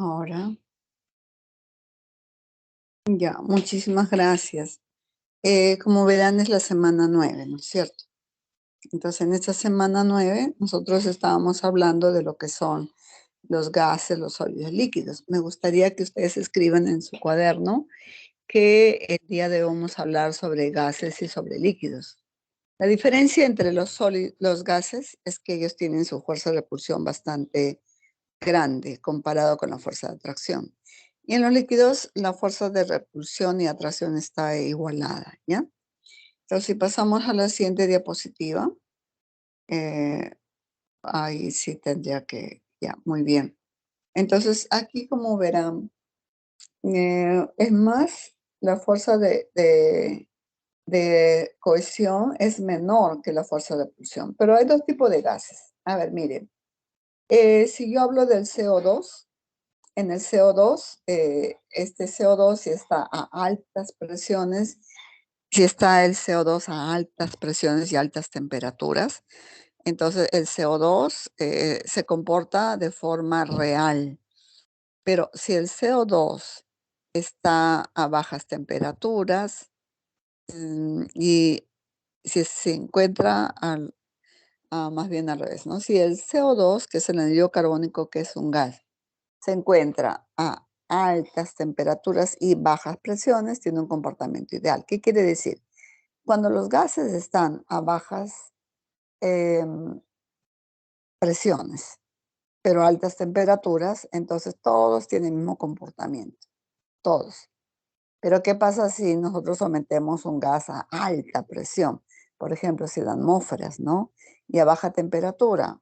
Ahora, ya, muchísimas gracias. Como verán, es la semana 9, ¿no es cierto? Entonces, en esta semana 9, nosotros estábamos hablando de lo que son los gases, los sólidos líquidos. Me gustaría que ustedes escriban en su cuaderno que el día de hoy vamos a hablar sobre gases y sobre líquidos. La diferencia entre los gases es que ellos tienen su fuerza de repulsión bastante grande comparado con la fuerza de atracción. Y en los líquidos, la fuerza de repulsión y atracción está igualada, ¿ya? Entonces, si pasamos a la siguiente diapositiva, eh, ahí sí tendría que, ya, muy bien. Entonces, aquí como verán, es más, la fuerza de cohesión es menor que la fuerza de repulsión, pero hay dos tipos de gases. A ver, miren, si yo hablo del CO2, en el CO2, este CO2 si está a altas presiones, si está el CO2 a altas presiones y altas temperaturas, entonces el CO2 se comporta de forma real. Pero si el CO2 está a bajas temperaturas y si se encuentra más bien al revés, ¿no? Si el CO2, que es el anhídrido carbónico, que es un gas, se encuentra a altas temperaturas y bajas presiones, tiene un comportamiento ideal. ¿Qué quiere decir? Cuando los gases están a bajas em, presiones, pero altas temperaturas, entonces todos tienen el mismo comportamiento, todos. Pero ¿qué pasa si nosotros sometemos un gas a alta presión? Por ejemplo, si la atmósfera, ¿no? Y a baja temperatura.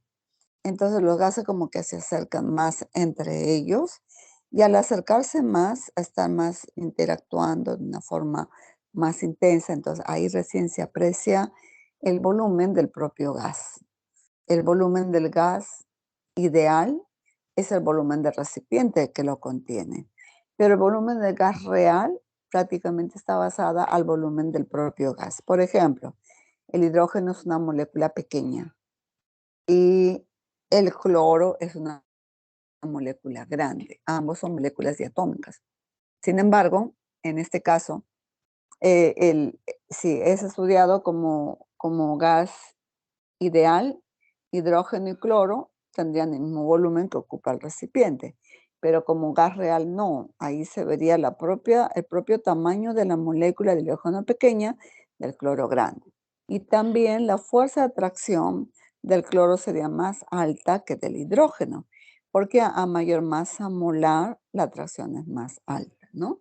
Entonces los gases como que se acercan más entre ellos y al acercarse más, están más interactuando de una forma más intensa. Entonces ahí recién se aprecia el volumen del propio gas. El volumen del gas ideal es el volumen del recipiente que lo contiene, pero el volumen del gas real prácticamente está basada al volumen del propio gas. Por ejemplo, el hidrógeno es una molécula pequeña y el cloro es una molécula grande. Ambos son moléculas diatómicas. Sin embargo, en este caso, sí, es estudiado como gas ideal, hidrógeno y cloro tendrían el mismo volumen que ocupa el recipiente, pero como gas real no, ahí se vería el propio tamaño de la molécula de hidrógeno pequeña del cloro grande. Y también la fuerza de atracción del cloro sería más alta que del hidrógeno, porque a mayor masa molar la atracción es más alta, ¿no?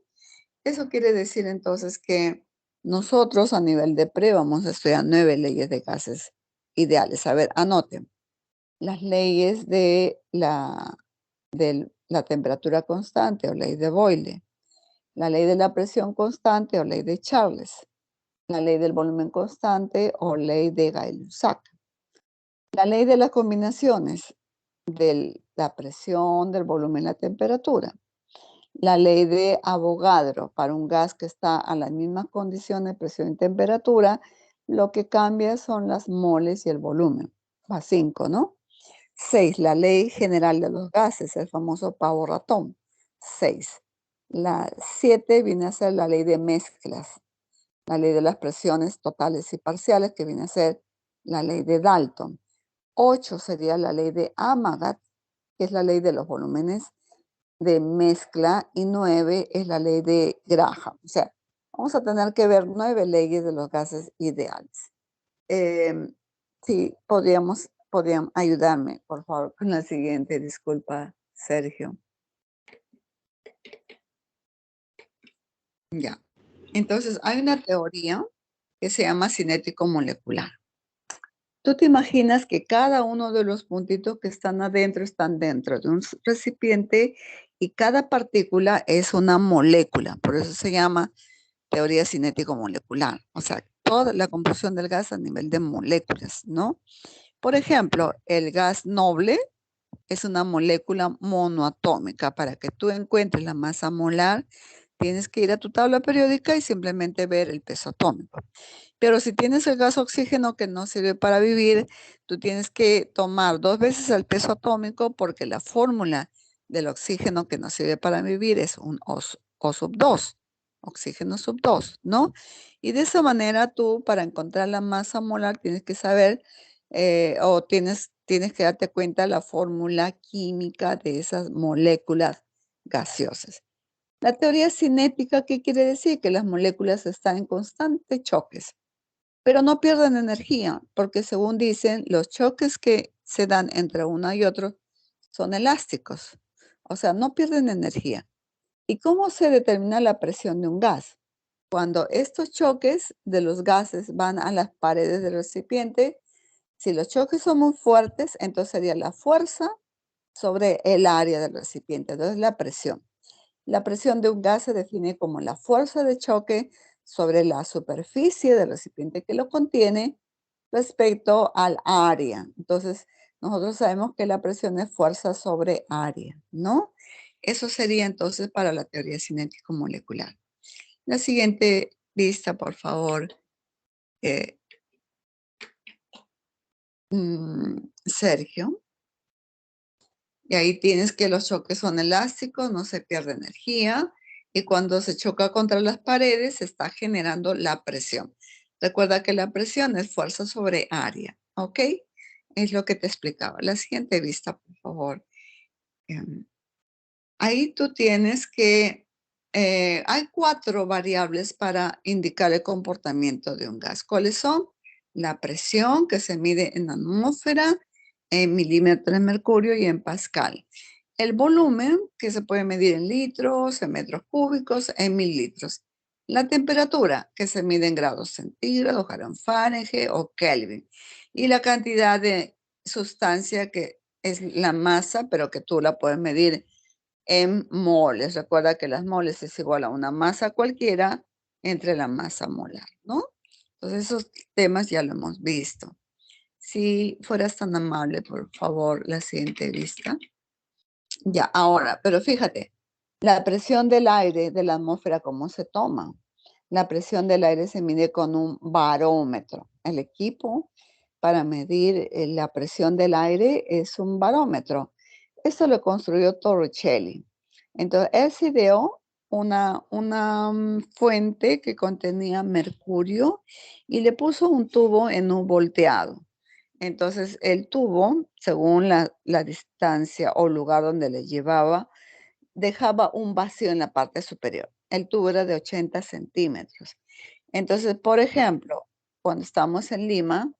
Eso quiere decir entonces que nosotros a nivel de pre vamos a estudiar 9 leyes de gases ideales. A ver, anoten. Las leyes de la temperatura constante o ley de Boyle, la ley de la presión constante o ley de Charles, la ley del volumen constante o ley de Gay-Lussac, la ley de las combinaciones de la presión, del volumen y la temperatura, la ley de Avogadro para un gas que está a las mismas condiciones, presión y temperatura, lo que cambia son las moles y el volumen. Va 5, ¿no? 6, la ley general de los gases, el famoso pavo ratón. 6. La 7 viene a ser la ley de mezclas, la ley de las presiones totales y parciales, que viene a ser la ley de Dalton. 8 sería la ley de Amagat, que es la ley de los volúmenes de mezcla, y 9 es la ley de Graham. O sea, vamos a tener que ver 9 leyes de los gases ideales. Sí, podrían ayudarme, por favor, con la siguiente. Disculpa, Sergio. Ya. Entonces, hay una teoría que se llama cinético molecular. Tú te imaginas que cada uno de los puntitos que están adentro están dentro de un recipiente y cada partícula es una molécula. Por eso se llama teoría cinético-molecular, o sea, toda la composición del gas a nivel de moléculas, ¿no? Por ejemplo, el gas noble es una molécula monoatómica. Para que tú encuentres la masa molar, tienes que ir a tu tabla periódica y simplemente ver el peso atómico. Pero si tienes el gas oxígeno que no sirve para vivir, tú tienes que tomar 2 veces el peso atómico porque la fórmula del oxígeno que nos sirve para vivir es un O sub 2, oxígeno sub 2, ¿no? Y de esa manera tú, para encontrar la masa molar, tienes que saber o tienes que darte cuenta la fórmula química de esas moléculas gaseosas. La teoría cinética, ¿qué quiere decir? Que las moléculas están en constantes choques, pero no pierden energía, porque según dicen, los choques que se dan entre uno y otro son elásticos, o sea, no pierden energía. ¿Y cómo se determina la presión de un gas? Cuando estos choques de los gases van a las paredes del recipiente, si los choques son muy fuertes, entonces sería la fuerza sobre el área del recipiente, entonces la presión. La presión de un gas se define como la fuerza de choque sobre la superficie del recipiente que lo contiene respecto al área. Entonces, nosotros sabemos que la presión es fuerza sobre área, ¿no? Eso sería entonces para la teoría cinético molecular. La siguiente vista, por favor, eh, Sergio. Y ahí tienes que los choques son elásticos, no se pierde energía y cuando se choca contra las paredes se está generando la presión. Recuerda que la presión es fuerza sobre área, ¿ok? Es lo que te explicaba. La siguiente vista, por favor. Em, Ahí tú tienes que, hay 4 variables para indicar el comportamiento de un gas. ¿Cuáles son? La presión que se mide en atmósfera, en milímetros de mercurio y en pascal. El volumen que se puede medir en litros, en metros cúbicos, en mililitros. La temperatura que se mide en grados centígrados, Fahrenheit o Kelvin. Y la cantidad de sustancia que es la masa, pero que tú la puedes medir en moles. Recuerda que las moles es igual a una masa cualquiera entre la masa molar, ¿no? Entonces esos temas ya lo hemos visto. Si fueras tan amable, por favor, la siguiente vista. Ya, ahora, pero fíjate, la presión del aire de la atmósfera, ¿cómo se toma? La presión del aire se mide con un barómetro. El equipo para medir la presión del aire es un barómetro. Esto lo construyó Torricelli. Entonces, él se ideó una fuente que contenía mercurio y le puso un tubo en un volteado. Entonces, el tubo, según la distancia o lugar donde le llevaba, dejaba un vacío en la parte superior. El tubo era de 80 centímetros. Entonces, por ejemplo, cuando estamos en Lima,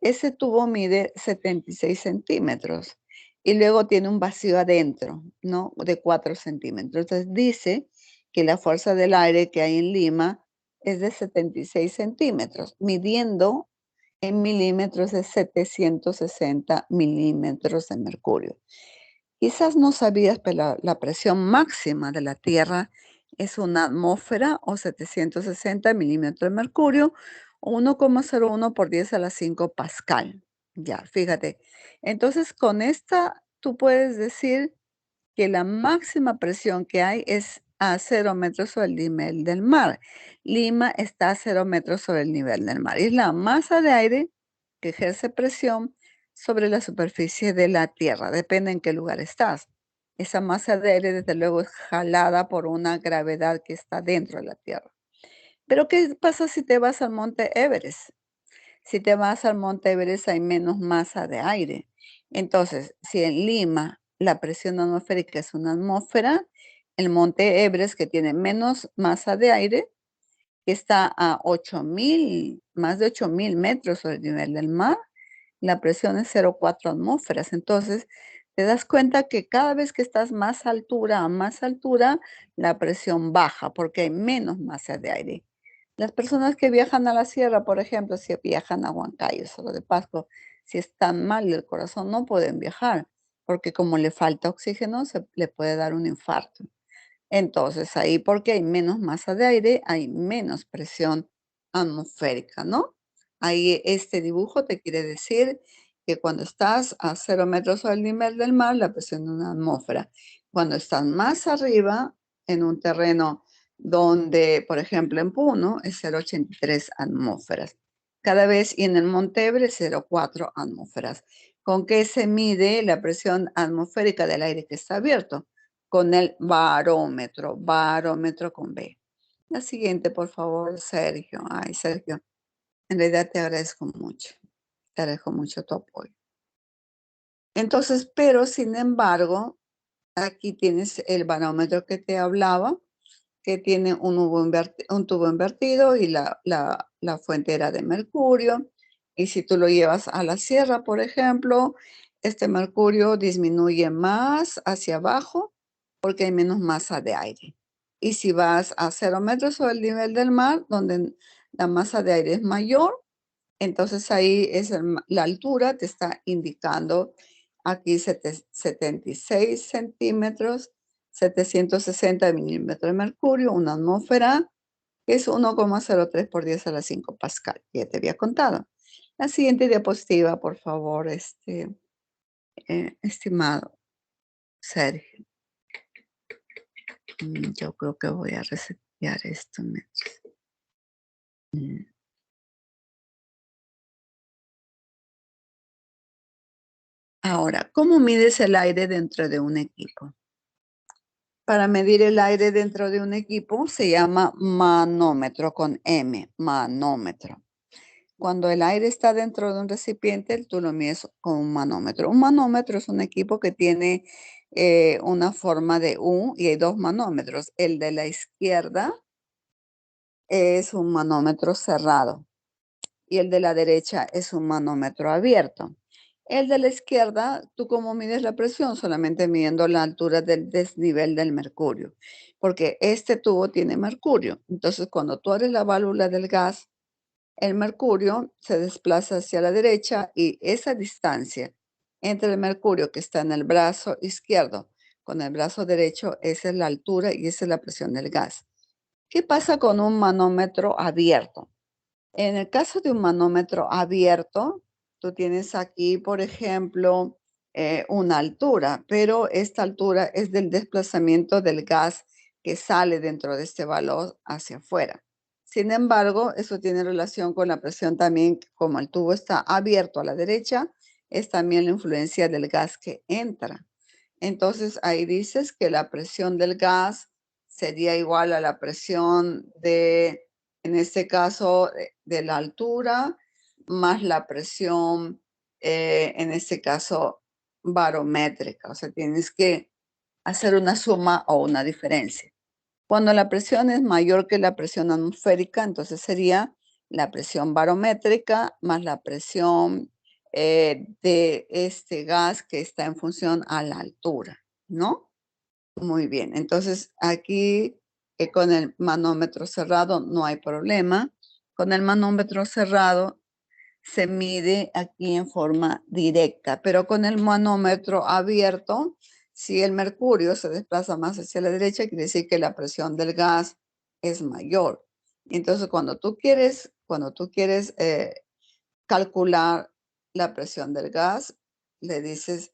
ese tubo mide 76 centímetros y luego tiene un vacío adentro, ¿no? De 4 centímetros. Entonces dice que la fuerza del aire que hay en Lima es de 76 centímetros, midiendo en milímetros de 760 milímetros de mercurio. Quizás no sabías, pero la presión máxima de la Tierra es una atmósfera o 760 milímetros de mercurio o 1,01 por 10 a la 5 pascal. Ya, fíjate. Entonces, con esta, tú puedes decir que la máxima presión que hay es a 0 metros sobre el nivel del mar. Lima está a 0 metros sobre el nivel del mar. Y es la masa de aire que ejerce presión sobre la superficie de la Tierra. Depende en qué lugar estás. Esa masa de aire, desde luego, es jalada por una gravedad que está dentro de la Tierra. Pero, ¿qué pasa si te vas al monte Everest? Si te vas al monte Everest hay menos masa de aire. Entonces, si en Lima la presión atmosférica es una atmósfera, el monte Everest, que tiene menos masa de aire, que está a 8.000, más de 8.000 metros sobre el nivel del mar, la presión es 0,4 atmósferas. Entonces, te das cuenta que cada vez que estás más altura a más altura, la presión baja porque hay menos masa de aire. Las personas que viajan a la sierra, por ejemplo, si viajan a Huancayo, Cerro de Pasco, si están mal del corazón, no pueden viajar, porque como le falta oxígeno, se le puede dar un infarto. Entonces, ahí porque hay menos masa de aire, hay menos presión atmosférica, ¿no? Ahí este dibujo te quiere decir que cuando estás a 0 metros sobre el nivel del mar, la presión de una atmósfera. Cuando estás más arriba, en un terreno donde, por ejemplo, en Puno, es 0,83 atmósferas. Cada vez, y en el Monte Everest, 0,4 atmósferas. ¿Con qué se mide la presión atmosférica del aire que está abierto? Con el barómetro, barómetro con B. La siguiente, por favor, Sergio. Ay, Sergio, en realidad te agradezco mucho. Te agradezco mucho tu apoyo. Entonces, pero sin embargo, aquí tienes el barómetro que te hablaba, que tiene un tubo invertido y la fuente era de mercurio. Y si tú lo llevas a la sierra, por ejemplo, este mercurio disminuye más hacia abajo porque hay menos masa de aire. Y si vas a 0 metros sobre el nivel del mar, donde la masa de aire es mayor, entonces ahí es la altura, te está indicando aquí 76 centímetros, 760 milímetros de mercurio, una atmósfera, que es 1,03 por 10 a la 5 Pascal. Ya te había contado. La siguiente diapositiva, por favor, estimado Sergio. Yo creo que voy a resetear esto. Mm. Ahora, ¿cómo mides el aire dentro de un equipo? Para medir el aire dentro de un equipo se llama manómetro con M, manómetro. Cuando el aire está dentro de un recipiente, tú lo mides con un manómetro. Un manómetro es un equipo que tiene una forma de U y hay dos manómetros. El de la izquierda es un manómetro cerrado y el de la derecha es un manómetro abierto. El de la izquierda, ¿tú cómo mides la presión? Solamente midiendo la altura del desnivel del mercurio, porque este tubo tiene mercurio. Entonces, cuando tú abres la válvula del gas, el mercurio se desplaza hacia la derecha y esa distancia entre el mercurio que está en el brazo izquierdo con el brazo derecho, esa es la altura y esa es la presión del gas. ¿Qué pasa con un manómetro abierto? En el caso de un manómetro abierto, tú tienes aquí, por ejemplo, una altura, pero esta altura es del desplazamiento del gas que sale dentro de este valor hacia afuera. Sin embargo, eso tiene relación con la presión también, como el tubo está abierto a la derecha, es también la influencia del gas que entra. Entonces, ahí dices que la presión del gas sería igual a la presión de, en este caso, de la altura, más la presión, en este caso, barométrica. O sea, tienes que hacer una suma o una diferencia. Cuando la presión es mayor que la presión atmosférica, entonces sería la presión barométrica más la presión de este gas que está en función a la altura, ¿no? Muy bien, entonces aquí con el manómetro cerrado no hay problema. Con el manómetro cerrado se mide aquí en forma directa, pero con el manómetro abierto, si el mercurio se desplaza más hacia la derecha, quiere decir que la presión del gas es mayor. Entonces, cuando tú quieres calcular la presión del gas, le dices,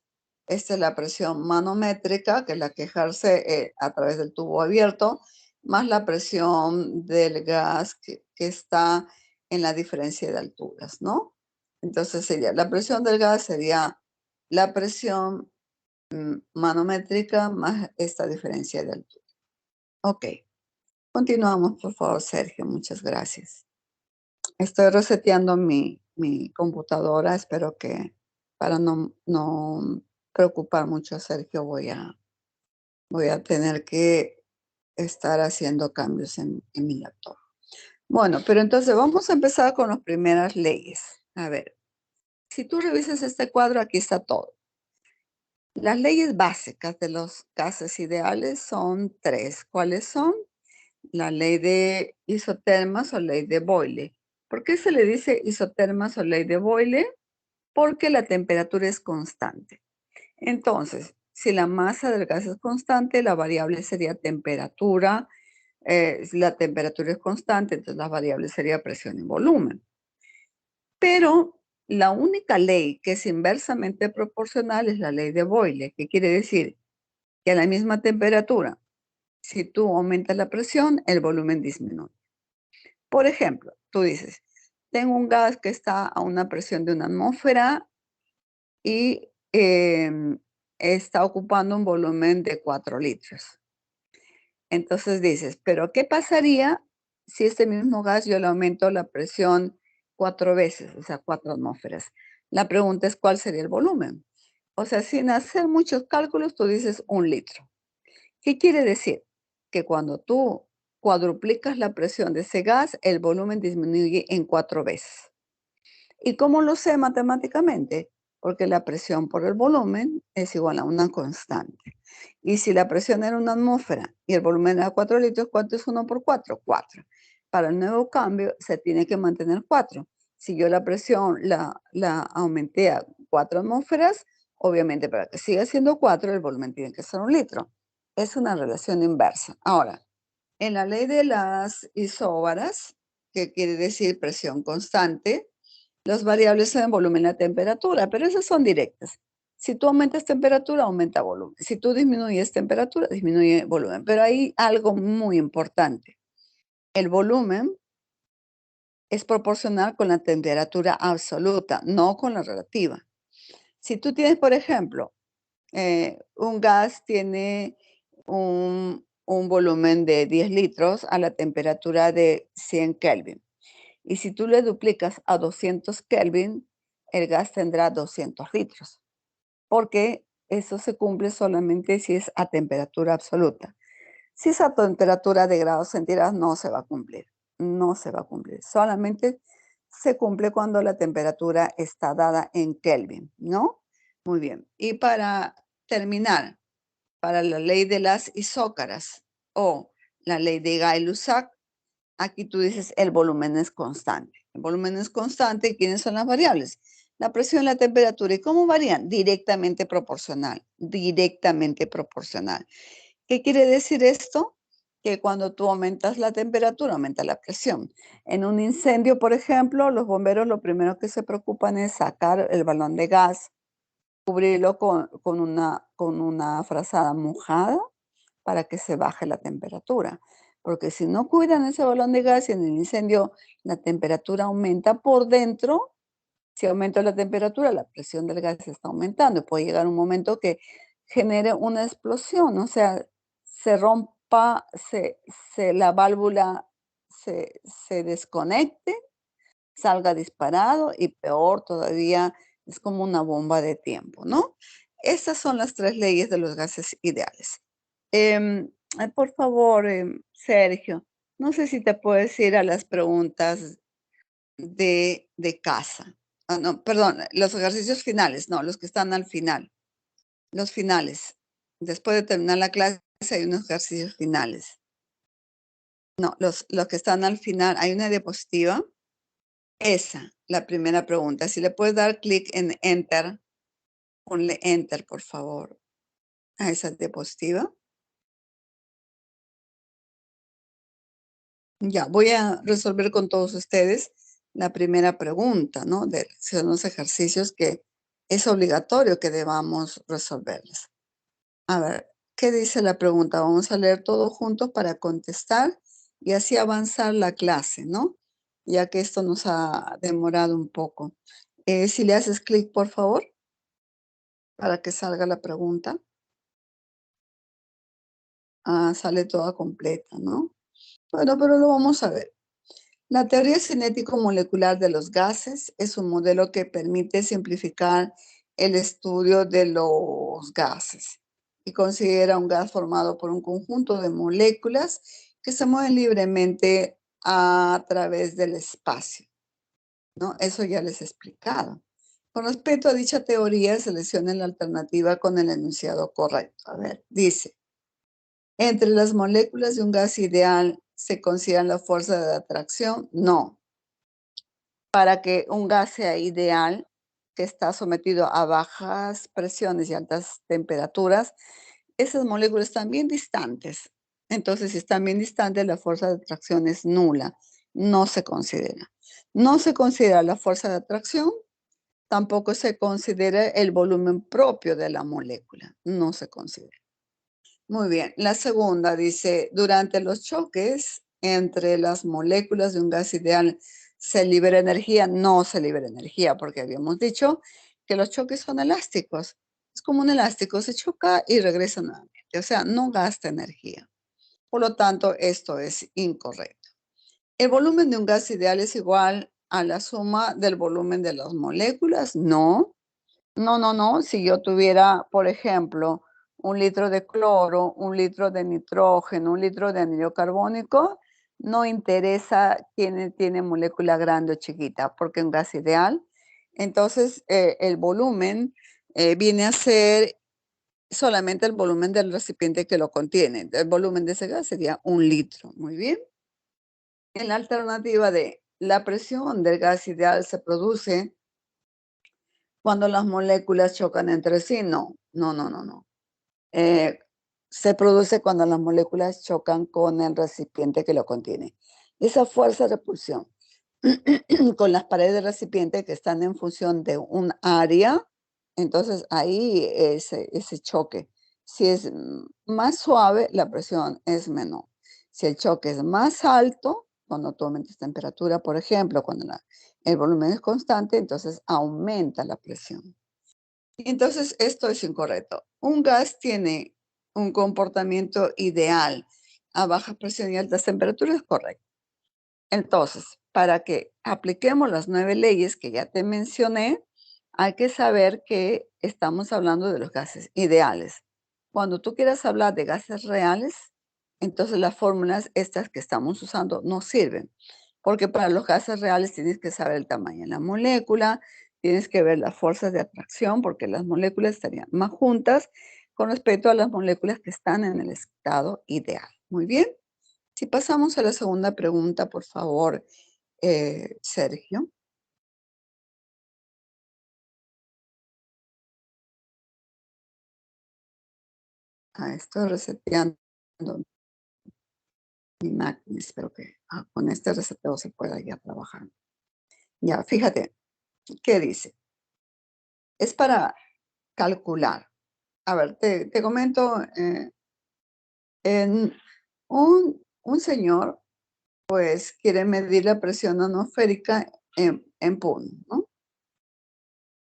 esta es la presión manométrica, que es la que ejerce a través del tubo abierto, más la presión del gas que está en la diferencia de alturas, ¿no? Entonces sería, la presión del gas sería la presión manométrica más esta diferencia de altura. Ok, continuamos, por favor, Sergio, muchas gracias. Estoy reseteando mi computadora, espero que para no preocupar mucho a Sergio voy a tener que estar haciendo cambios en mi laptop. Bueno, pero entonces vamos a empezar con las primeras leyes. A ver, si tú revisas este cuadro, aquí está todo. Las leyes básicas de los gases ideales son tres. ¿Cuáles son? La ley de isotermas o ley de Boyle. ¿Por qué se le dice isotermas o ley de Boyle? Porque la temperatura es constante. Entonces, si la masa del gas es constante, la variable sería temperatura. Si la temperatura es constante, entonces la variable sería presión y volumen. Pero la única ley que es inversamente proporcional es la ley de Boyle, que quiere decir que a la misma temperatura, si tú aumentas la presión, el volumen disminuye. Por ejemplo, tú dices, tengo un gas que está a una presión de una atmósfera y está ocupando un volumen de 4 litros. Entonces dices, pero ¿qué pasaría si este mismo gas yo le aumento la presión 4 veces, o sea, 4 atmósferas? La pregunta es, ¿cuál sería el volumen? O sea, sin hacer muchos cálculos, tú dices 1 litro. ¿Qué quiere decir? Que cuando tú cuadruplicas la presión de ese gas, el volumen disminuye en 4 veces. ¿Y cómo lo sé matemáticamente? Porque la presión por el volumen es igual a una constante. Y si la presión era una atmósfera y el volumen era 4 litros, ¿cuánto es 1 por 4? 4. Para el nuevo cambio se tiene que mantener 4. Si yo la presión la aumenté a 4 atmósferas, obviamente para que siga siendo 4, el volumen tiene que ser 1 litro. Es una relación inversa. Ahora, en la ley de las isóbaras, que quiere decir presión constante, las variables son volumen y temperatura, pero esas son directas. Si tú aumentas temperatura, aumenta volumen. Si tú disminuyes temperatura, disminuye volumen. Pero hay algo muy importante. El volumen es proporcional con la temperatura absoluta, no con la relativa. Si tú tienes, por ejemplo, un gas tiene un volumen de 10 litros a la temperatura de 100 Kelvin. Y si tú le duplicas a 200 Kelvin, el gas tendrá 200 litros, porque eso se cumple solamente si es a temperatura absoluta. Si es a temperatura de grados centígrados, no se va a cumplir. No se va a cumplir. Solamente se cumple cuando la temperatura está dada en Kelvin, ¿no? Muy bien. Y para terminar, para la ley de las isócaras o la ley de Gay-Lussac, aquí tú dices el volumen es constante. El volumen es constante. ¿Y quiénes son las variables? La presión, la temperatura. ¿Y cómo varían? Directamente proporcional. Directamente proporcional. ¿Qué quiere decir esto? Que cuando tú aumentas la temperatura, aumenta la presión. En un incendio, por ejemplo, los bomberos lo primero que se preocupan es sacar el balón de gas, cubrirlo con una frazada mojada para que se baje la temperatura. Porque si no cuidan ese balón de gas y en el incendio la temperatura aumenta por dentro, si aumenta la temperatura, la presión del gas está aumentando y puede llegar un momento que genere una explosión, o sea, se rompa, la válvula se desconecte, salga disparado y peor todavía, es como una bomba de tiempo, ¿no? Estas son las 3 leyes de los gases ideales. Por favor, Sergio, no sé si te puedes ir a las preguntas de casa. Ah, no, perdón, los ejercicios finales, no, los que están al final, los finales. Después de terminar la clase hay unos ejercicios finales. No, los que están al final, hay una diapositiva. Esa, la primera pregunta. Si le puedes dar clic en Enter, ponle Enter, por favor, a esa diapositiva. Ya, voy a resolver con todos ustedes la primera pregunta, ¿no? Son los ejercicios que es obligatorio que debamos resolverles. A ver, ¿qué dice la pregunta? Vamos a leer todos juntos para contestar y así avanzar la clase, ¿no? Ya que esto nos ha demorado un poco. Si le haces clic, por favor, para que salga la pregunta. Ah, sale toda completa, ¿no? Bueno, pero lo vamos a ver. La teoría cinético-molecular de los gases es un modelo que permite simplificar el estudio de los gases y considera un gas formado por un conjunto de moléculas que se mueven libremente a través del espacio, ¿no? Eso ya les he explicado. Con respecto a dicha teoría, seleccione la alternativa con el enunciado correcto. A ver, dice, entre las moléculas de un gas ideal se consideran la fuerza de atracción. No. Para que un gas sea ideal, que está sometido a bajas presiones y altas temperaturas, esas moléculas están bien distantes. Entonces, si están bien distantes, la fuerza de atracción es nula. No se considera. No se considera la fuerza de atracción, tampoco se considera el volumen propio de la molécula. No se considera. Muy bien. La segunda dice, durante los choques entre las moléculas de un gas ideal, ¿se libera energía? No se libera energía, porque habíamos dicho que los choques son elásticos. Es como un elástico, se choca y regresa nuevamente. O sea, no gasta energía. Por lo tanto, esto es incorrecto. ¿El volumen de un gas ideal es igual a la suma del volumen de las moléculas? No. No, no, no. Si yo tuviera, por ejemplo, 1 litro de cloro, 1 litro de nitrógeno, 1 litro de anhídrido carbónico, no interesa quién tiene molécula grande o chiquita, porque un gas ideal, entonces el volumen viene a ser solamente el volumen del recipiente que lo contiene. El volumen de ese gas sería 1 litro. Muy bien. En la alternativa de la presión del gas ideal se produce cuando las moléculas chocan entre sí. No, no, no, no, no. Eh, Se produce cuando las moléculas chocan con el recipiente que lo contiene. Esa fuerza de repulsión con las paredes del recipiente que están en función de un área, entonces ahí ese choque. Si es más suave, la presión es menor. Si el choque es más alto, cuando tú aumentas temperatura, por ejemplo, cuando el volumen es constante, entonces aumenta la presión. Entonces, esto es incorrecto. Un gas tiene un comportamiento ideal a baja presión y altas temperaturas, correcto. Entonces, para que apliquemos las 9 leyes que ya te mencioné, hay que saber que estamos hablando de los gases ideales. Cuando tú quieras hablar de gases reales, entonces las fórmulas estas que estamos usando no sirven, porque para los gases reales tienes que saber el tamaño de la molécula, tienes que ver las fuerzas de atracción, porque las moléculas estarían más juntas con respecto a las moléculas que están en el estado ideal. Muy bien. Si pasamos a la segunda pregunta, por favor, Sergio. Estoy reseteando mi máquina, espero que con este reseteo se pueda ya trabajar. Ya, fíjate, ¿qué dice? Es para calcular. A ver, te comento, en un señor, pues, quiere medir la presión atmosférica en Puno, ¿no?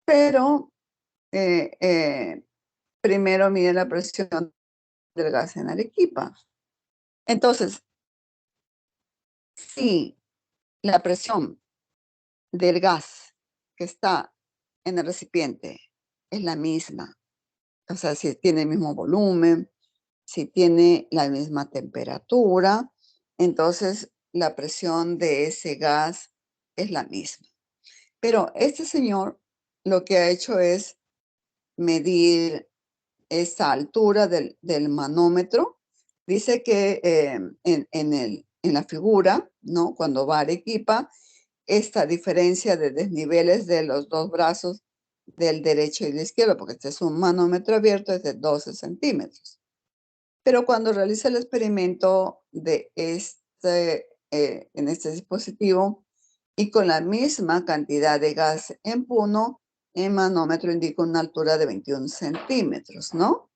Pero primero mide la presión del gas en Arequipa. Entonces, si la presión del gas que está en el recipiente es la misma, o sea, si tiene el mismo volumen, si tiene la misma temperatura, entonces la presión de ese gas es la misma. Pero este señor lo que ha hecho es medir esa altura del manómetro. Dice que en la figura, ¿no? Cuando va a Arequipa, esta diferencia de desniveles de los dos brazos del derecho y del izquierdo, porque este es un manómetro abierto, es de 12 centímetros. Pero cuando realiza el experimento en este dispositivo y con la misma cantidad de gas en Puno, el manómetro indica una altura de 21 centímetros, ¿no?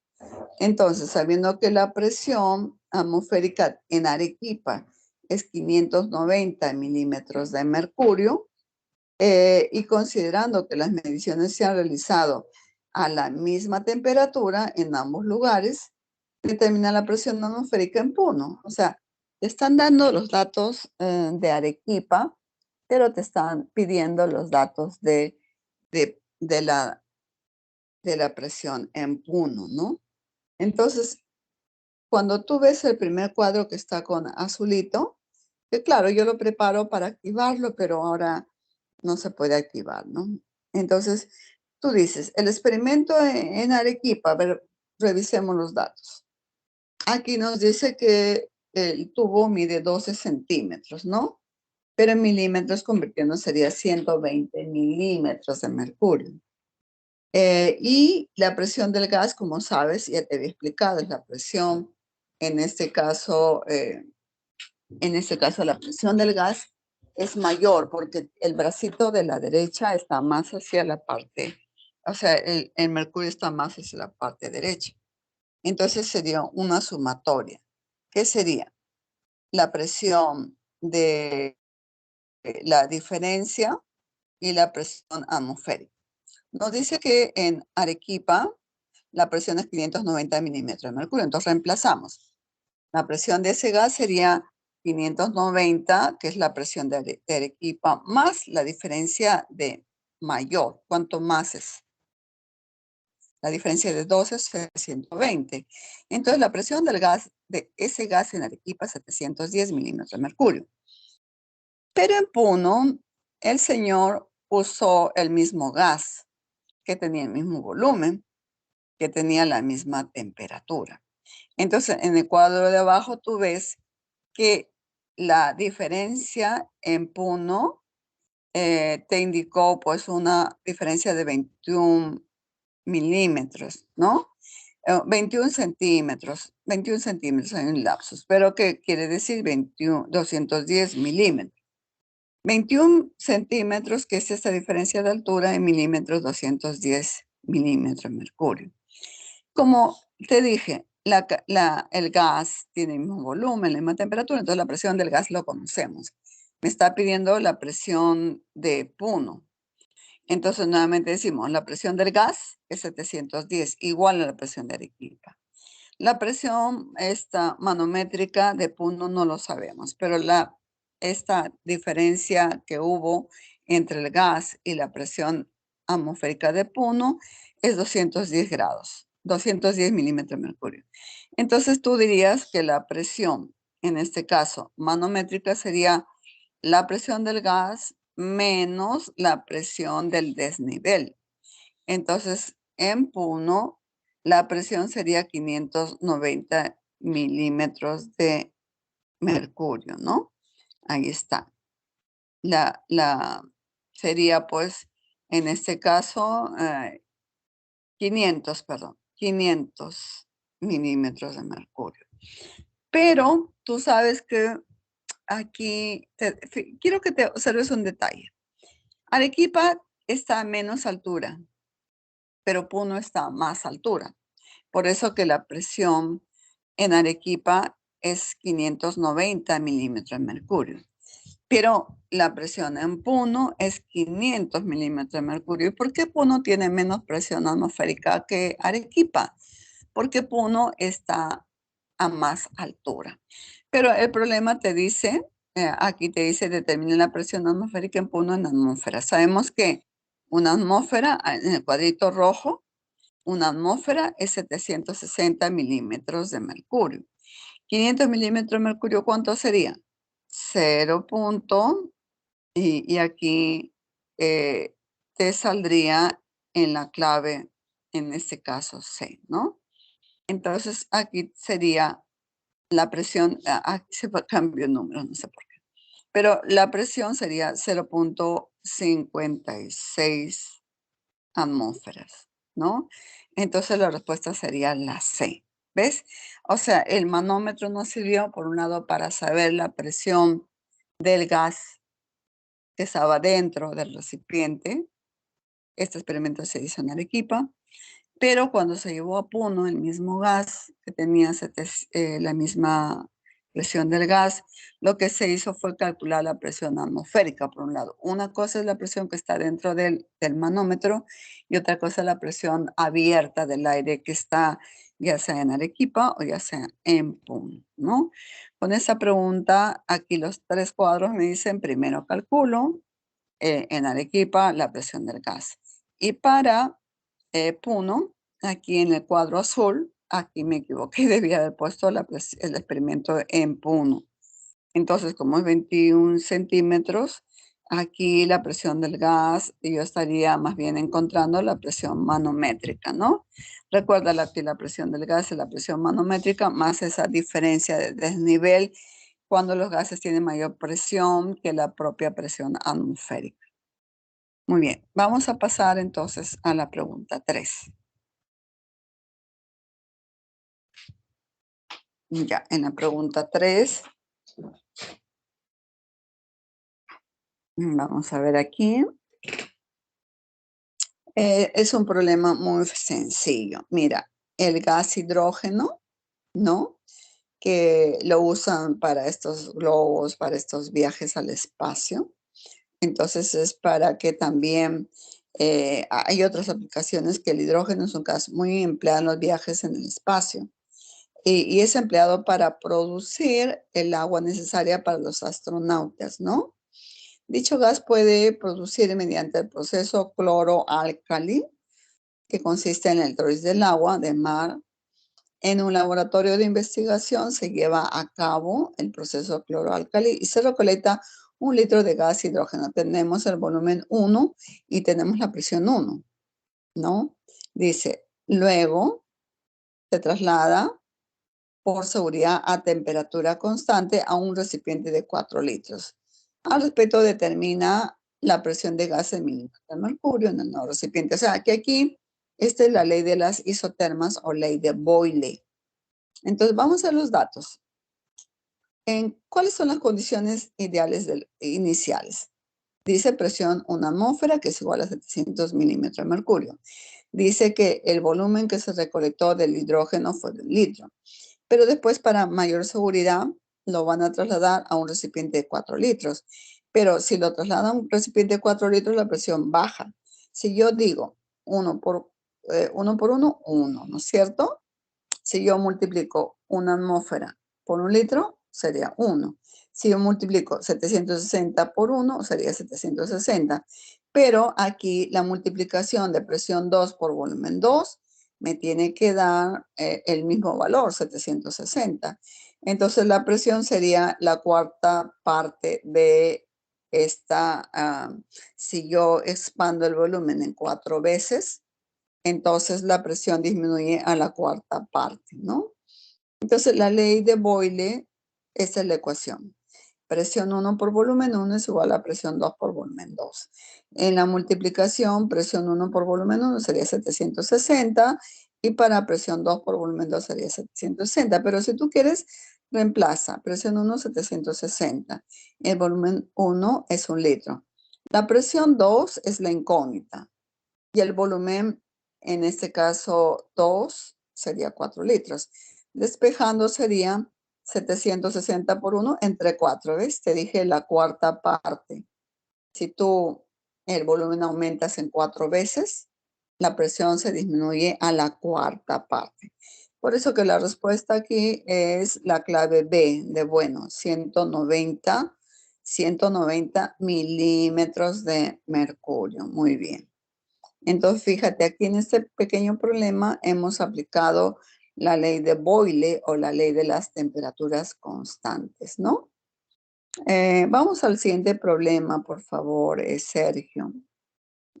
Entonces, sabiendo que la presión atmosférica en Arequipa es 590 milímetros de mercurio, y considerando que las mediciones se han realizado a la misma temperatura en ambos lugares, determina la presión atmosférica en Puno. O sea, te están dando los datos de Arequipa, pero te están pidiendo los datos de, de la, de la presión en Puno, ¿no? Entonces, cuando tú ves el primer cuadro que está con azulito, que claro, yo lo preparo para activarlo, pero ahora no se puede activar, ¿no? Entonces, tú dices, el experimento en Arequipa, a ver, revisemos los datos. Aquí nos dice que el tubo mide 12 centímetros, ¿no? Pero en milímetros convirtiendo sería 120 milímetros de mercurio. Y la presión del gas, como sabes, ya te había explicado, es la presión, en este caso, la presión del gas es mayor porque el bracito de la derecha está más hacia la parte, o sea, el mercurio está más hacia la parte derecha. Entonces sería una sumatoria. ¿Qué sería? La presión de la diferencia y la presión atmosférica. Nos dice que en Arequipa la presión es 590 milímetros de mercurio. Entonces reemplazamos. La presión de ese gas sería 590, que es la presión de Arequipa, más la diferencia de mayor. ¿Cuánto más es? La diferencia de 2 es 120. Entonces la presión del gas, de ese gas en Arequipa es 710 milímetros de mercurio. Pero en Puno, el señor usó el mismo gas, que tenía el mismo volumen, que tenía la misma temperatura. Entonces, en el cuadro de abajo tú ves que la diferencia en Puno te indicó pues una diferencia de 21 milímetros, ¿no? 21 centímetros, 21 centímetros hay un lapsus, pero ¿qué quiere decir 21, 210 milímetros? 21 centímetros, que es esta diferencia de altura, en milímetros, 210 milímetros de mercurio. Como te dije, el gas tiene el mismo volumen, la misma temperatura, entonces la presión del gas lo conocemos. Me está pidiendo la presión de Puno. Entonces nuevamente decimos, la presión del gas es 710, igual a la presión de Arequipa. La presión esta manométrica de Puno no lo sabemos, pero esta diferencia que hubo entre el gas y la presión atmosférica de Puno es 210 grados, 210 milímetros de mercurio. Entonces tú dirías que la presión, en este caso manométrica, sería la presión del gas menos la presión del desnivel. Entonces, en Puno, la presión sería 590 milímetros de mercurio, ¿no? Ahí está. Sería, pues, en este caso, 500 milímetros de mercurio. Pero tú sabes que aquí, quiero que te observes un detalle. Arequipa está a menos altura, pero Puno está a más altura. Por eso que la presión en Arequipa es 590 milímetros de mercurio. Pero la presión en Puno es 500 milímetros de mercurio. ¿Y por qué Puno tiene menos presión atmosférica que Arequipa? Porque Puno está a más altura. Pero el problema te dice, aquí te dice, determina la presión atmosférica en Puno en atmósfera. Sabemos que una atmósfera, en el cuadrito rojo, una atmósfera es 760 milímetros de mercurio. 500 milímetros de mercurio, ¿cuánto sería? 0. Y aquí te saldría en la clave, en este caso C, ¿no? Entonces aquí sería la presión, aquí se cambió el número, no sé por qué, pero la presión sería 0.56 atmósferas, ¿no? Entonces la respuesta sería la C, ¿ves? O sea, el manómetro nos sirvió, por un lado, para saber la presión del gas que estaba dentro del recipiente. Este experimento se hizo en Arequipa, pero cuando se llevó a Puno el mismo gas que tenía la misma presión del gas, lo que se hizo fue calcular la presión atmosférica, por un lado. Una cosa es la presión que está dentro del manómetro y otra cosa es la presión abierta del aire que está ya sea en Arequipa o ya sea en Puno, ¿no? Con esa pregunta, aquí los 3 cuadros me dicen, primero calculo en Arequipa la presión del gas. Y para Puno, aquí en el cuadro azul, aquí me equivoqué, debía haber puesto el experimento en Puno. Entonces, como es 21 centímetros, aquí la presión del gas, yo estaría más bien encontrando la presión manométrica, ¿no? Recuerda que la presión del gas es la presión manométrica más esa diferencia de desnivel cuando los gases tienen mayor presión que la propia presión atmosférica. Muy bien, vamos a pasar entonces a la pregunta 3. Ya, en la pregunta 3, vamos a ver aquí. Es un problema muy sencillo. Mira, el gas hidrógeno, ¿no? Que lo usan para estos globos, para estos viajes al espacio. Entonces es para que también Hay otras aplicaciones que el hidrógeno es un gas muy empleado en los viajes en el espacio y es empleado para producir el agua necesaria para los astronautas, ¿no? Dicho gas puede producir mediante el proceso cloroalcalí, que consiste en la electrolisis del agua de mar. En un laboratorio de investigación se lleva a cabo el proceso cloroalcalí y se recolecta 1 litro de gas hidrógeno. Tenemos el volumen 1 y tenemos la presión 1, ¿no? Dice, luego se traslada por seguridad a temperatura constante a un recipiente de 4 litros. Al respecto, determina la presión de gas en milímetros de mercurio en el nuevo recipiente. O sea, que aquí, esta es la ley de las isotermas o ley de Boyle. Entonces, vamos a los datos. ¿Cuáles son las condiciones ideales iniciales? Dice presión 1 atmósfera, que es igual a 700 milímetros de mercurio. Dice que el volumen que se recolectó del hidrógeno fue de 1 litro. Pero después, para mayor seguridad, lo van a trasladar a un recipiente de 4 litros. Pero si lo trasladan a un recipiente de 4 litros, la presión baja. Si yo digo 1 por 1, 1, ¿no es cierto? Si yo multiplico 1 atmósfera por 1 litro, sería 1. Si yo multiplico 760 por 1, sería 760. Pero aquí la multiplicación de presión 2 por volumen 2 me tiene que dar el mismo valor, 760. Entonces la presión sería la cuarta parte de esta. Si yo expando el volumen en 4 veces, entonces la presión disminuye a la cuarta parte, ¿no? Entonces la ley de Boyle, esa es la ecuación. Presión 1 por volumen 1 es igual a presión 2 por volumen 2. En la multiplicación, presión 1 por volumen 1 sería 760 y para presión 2 por volumen 2 sería 760. Pero si tú quieres, reemplaza presión 1, 760. El volumen 1 es 1 litro. La presión 2 es la incógnita y el volumen, en este caso 2, sería 4 litros. Despejando sería 760 por 1 entre 4, ¿ves? Te dije la cuarta parte. Si tú el volumen aumentas en 4 veces, la presión se disminuye a la cuarta parte. Por eso que la respuesta aquí es la clave B de bueno, 190 milímetros de mercurio. Muy bien. Entonces, fíjate, aquí en este pequeño problema hemos aplicado la ley de Boyle o la ley de las temperaturas constantes, ¿no? Vamos al siguiente problema, por favor, Sergio.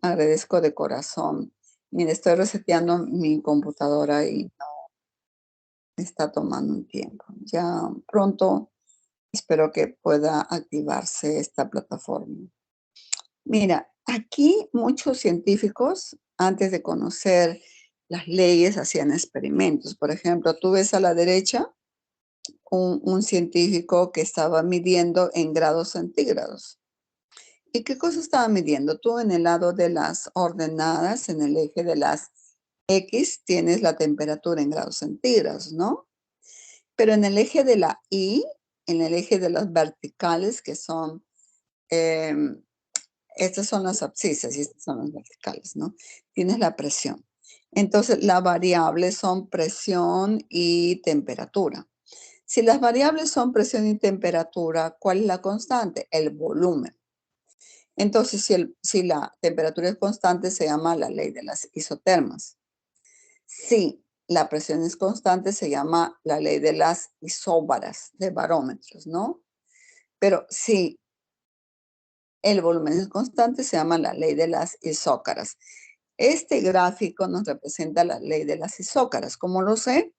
Agradezco de corazón. Mire, estoy reseteando mi computadora y no está tomando un tiempo. Ya pronto espero que pueda activarse esta plataforma. Mira, aquí muchos científicos, antes de conocer las leyes, hacían experimentos. Por ejemplo, tú ves a la derecha un científico que estaba midiendo en grados centígrados. ¿Y qué cosa estaba midiendo? Tú en el lado de las ordenadas, en el eje de las X, tienes la temperatura en grados centígrados, ¿no? Pero en el eje de la Y, en el eje de las verticales, que son estas son las abscisas y estas son las verticales, ¿no? Tienes la presión. Entonces, las variables son presión y temperatura. Si las variables son presión y temperatura, ¿cuál es la constante? El volumen. Entonces, si la temperatura es constante, se llama la ley de las isotermas. Si la presión es constante, se llama la ley de las isóbaras, de barómetros, ¿no? Pero si el volumen es constante, se llama la ley de las isócaras. Este gráfico nos representa la ley de las isócaras. ¿Cómo lo sé?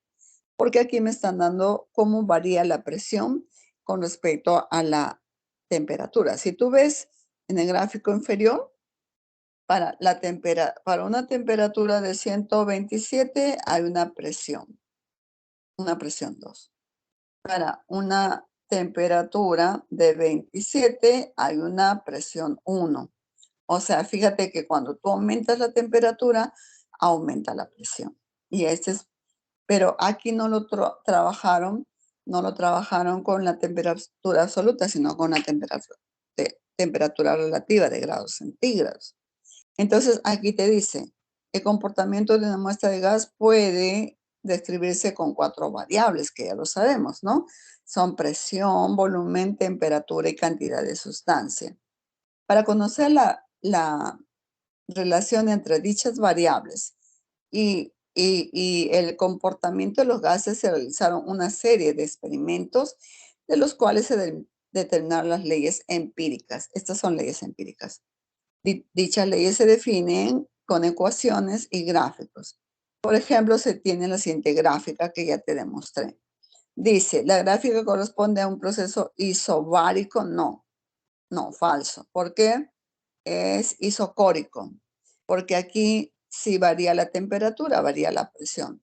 Porque aquí me están dando cómo varía la presión con respecto a la temperatura. Si tú ves en el gráfico inferior, para una temperatura de 127 hay una presión 2. Para una temperatura de 27 hay una presión 1. O sea, fíjate que cuando tú aumentas la temperatura, aumenta la presión. Y este es, pero aquí no lo trabajaron con la temperatura absoluta, sino con la temperatura relativa de grados centígrados. Entonces, aquí te dice, el comportamiento de una muestra de gas puede describirse con 4 variables, que ya lo sabemos, ¿no? Son presión, volumen, temperatura y cantidad de sustancia. Para conocer la relación entre dichas variables y el comportamiento de los gases, se realizaron una serie de experimentos de los cuales se determinaron las leyes empíricas. Estas son leyes empíricas. Dichas leyes se definen con ecuaciones y gráficos. Por ejemplo, se tiene la siguiente gráfica que ya te demostré. Dice, ¿la gráfica corresponde a un proceso isobárico? No, no, falso. ¿Por qué? Es isocórico, porque aquí si varía la temperatura, varía la presión.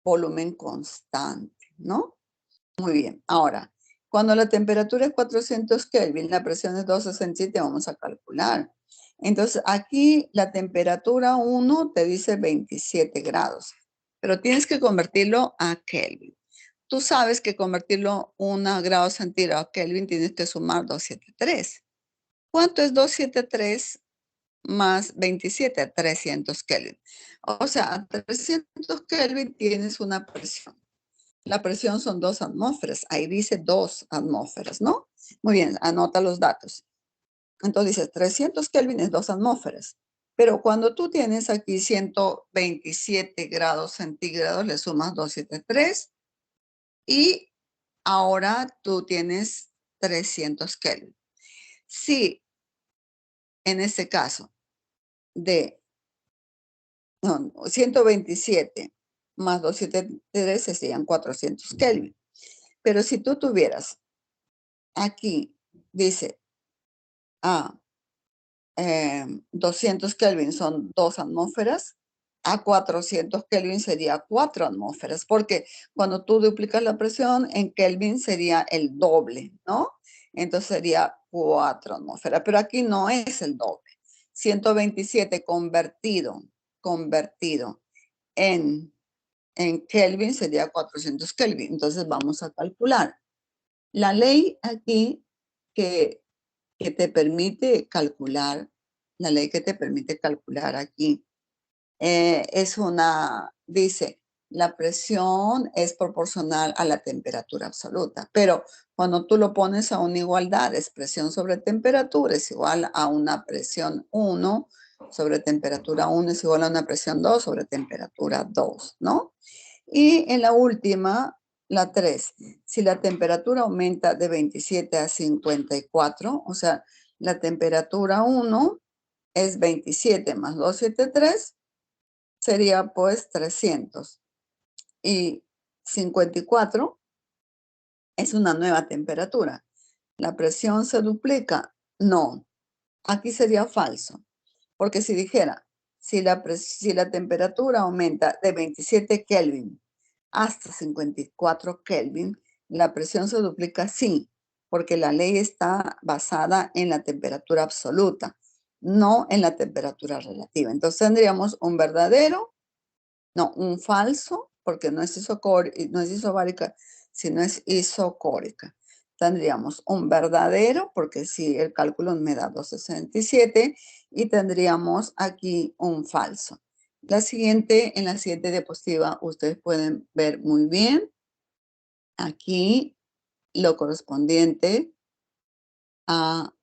Volumen constante, ¿no? Muy bien. Ahora, cuando la temperatura es 400 Kelvin, la presión es 267, vamos a calcular. Entonces, aquí la temperatura 1 te dice 27 grados, pero tienes que convertirlo a Kelvin. Tú sabes que convertirlo 1 grado centígrado a Kelvin tienes que sumar 273. ¿Cuánto es 273 más 27? 300 Kelvin. O sea, a 300 Kelvin tienes una presión. La presión son 2 atmósferas. Ahí dice 2 atmósferas, ¿no? Muy bien, anota los datos. Entonces dice 300 Kelvin es 2 atmósferas. Pero cuando tú tienes aquí 127 grados centígrados, le sumas 273 y ahora tú tienes 300 Kelvin. Si en este caso de 127 más 273 serían 400 Kelvin. Pero si tú tuvieras aquí, dice, 200 Kelvin son 2 atmósferas, a 400 Kelvin sería 4 atmósferas, porque cuando tú duplicas la presión en Kelvin sería el doble, ¿no? Entonces sería 4 atmósferas, pero aquí no es el doble. 127 convertido en, en Kelvin sería 400 Kelvin. Entonces vamos a calcular. La ley aquí que que te permite calcular, la ley que te permite calcular aquí, dice, la presión es proporcional a la temperatura absoluta, pero cuando tú lo pones a una igualdad, es presión sobre temperatura es igual a una presión 1 sobre temperatura 1 es igual a una presión 2 sobre temperatura 2, ¿no? Y en la última, la 3, si la temperatura aumenta de 27 a 54, o sea, la temperatura 1 es 27 más 273, sería pues 300. Y 54 es una nueva temperatura. ¿La presión se duplica? No, aquí sería falso, porque si dijera, si la temperatura aumenta de 27 Kelvin hasta 54 Kelvin, la presión se duplica, sí, porque la ley está basada en la temperatura absoluta, no en la temperatura relativa. Entonces tendríamos un verdadero, no, un falso, porque no es isobárica, sino es isocórica. Tendríamos un verdadero, porque si el cálculo me da 267, y tendríamos aquí un falso. En la siguiente diapositiva, ustedes pueden ver muy bien aquí lo correspondiente a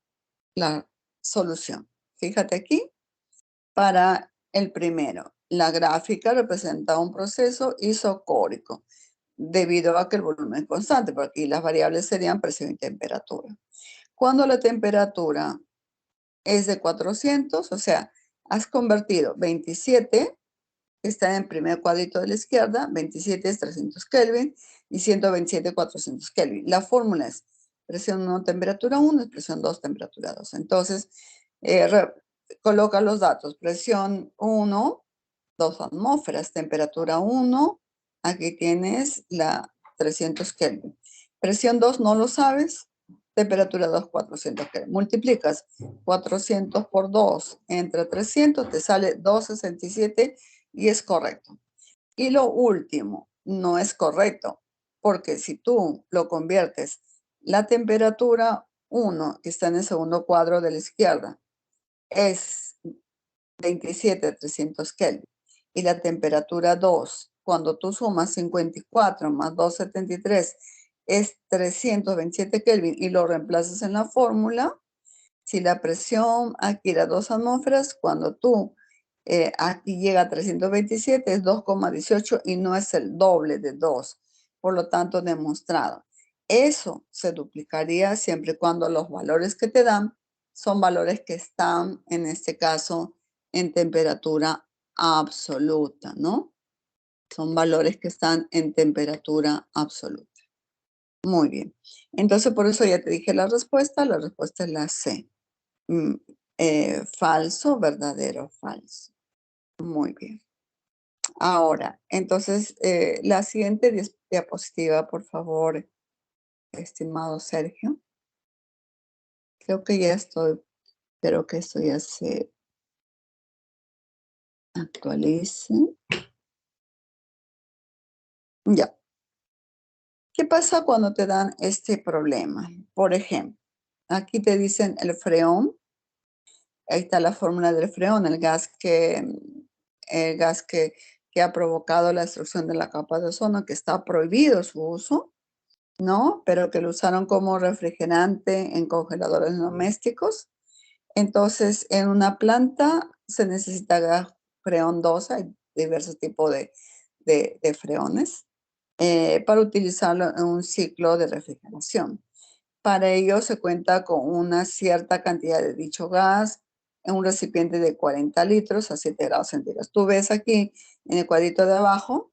la solución. Fíjate aquí, para el primero, la gráfica representa un proceso isocórico debido a que el volumen es constante, porque aquí las variables serían presión y temperatura. Cuando la temperatura es de 400, o sea, has convertido 27, que está en el primer cuadrito de la izquierda, 27 es 300 Kelvin y 127 400 Kelvin. La fórmula es presión 1, temperatura 1, presión 2, temperatura 2. Entonces, eh, coloca los datos. Presión 1, 2 atmósferas, temperatura 1, aquí tienes la 300 Kelvin. Presión 2 no lo sabes, temperatura 2, 400 Kelvin. Multiplicas 400 por 2 entre 300, te sale 267 y es correcto. Y lo último, no es correcto, porque si tú lo conviertes, la temperatura 1, que está en el segundo cuadro de la izquierda, es 27, 300 Kelvin. Y la temperatura 2, cuando tú sumas 54 más 273, es 327 Kelvin y lo reemplazas en la fórmula. Si la presión aquí era 2 atmósferas, cuando tú aquí llega a 327 es 2,18 y no es el doble de 2. Por lo tanto, demostrado. Eso se duplicaría siempre y cuando los valores que te dan son valores que están, en este caso, en temperatura absoluta, ¿no? Son valores que están en temperatura absoluta. Muy bien. Entonces, por eso ya te dije la respuesta. La respuesta es la C. Mm, falso, verdadero, falso. Muy bien. Ahora, entonces, la siguiente diapositiva, por favor, estimado Sergio. Creo que ya estoy, espero que esto ya se actualice. Ya. ¿Qué pasa cuando te dan este problema? Por ejemplo, aquí te dicen el freón. Ahí está la fórmula del freón, el gas que ha provocado la destrucción de la capa de ozono, que está prohibido su uso, ¿no? Pero que lo usaron como refrigerante en congeladores domésticos. Entonces, en una planta se necesita gas freón 2, hay diversos tipos de freones, para utilizarlo en un ciclo de refrigeración. Para ello se cuenta con una cierta cantidad de dicho gas en un recipiente de 40 litros a 7 grados centígrados. Tú ves aquí en el cuadrito de abajo,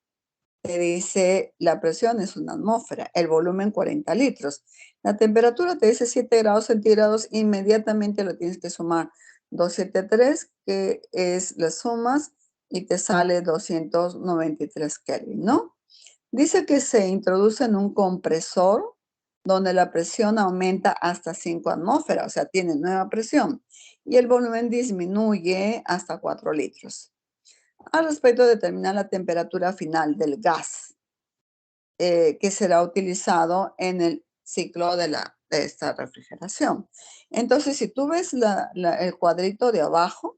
te dice la presión es una atmósfera, el volumen 40 litros. La temperatura te dice 7 grados centígrados, inmediatamente lo tienes que sumar 273, que es las sumas, y te sale 293 Kelvin, ¿no? Dice que se introduce en un compresor donde la presión aumenta hasta 5 atmósferas, o sea, tiene nueva presión, y el volumen disminuye hasta 4 litros. Al respecto, determinar la temperatura final del gas que será utilizado en el ciclo de esta refrigeración. Entonces, si tú ves el cuadrito de abajo,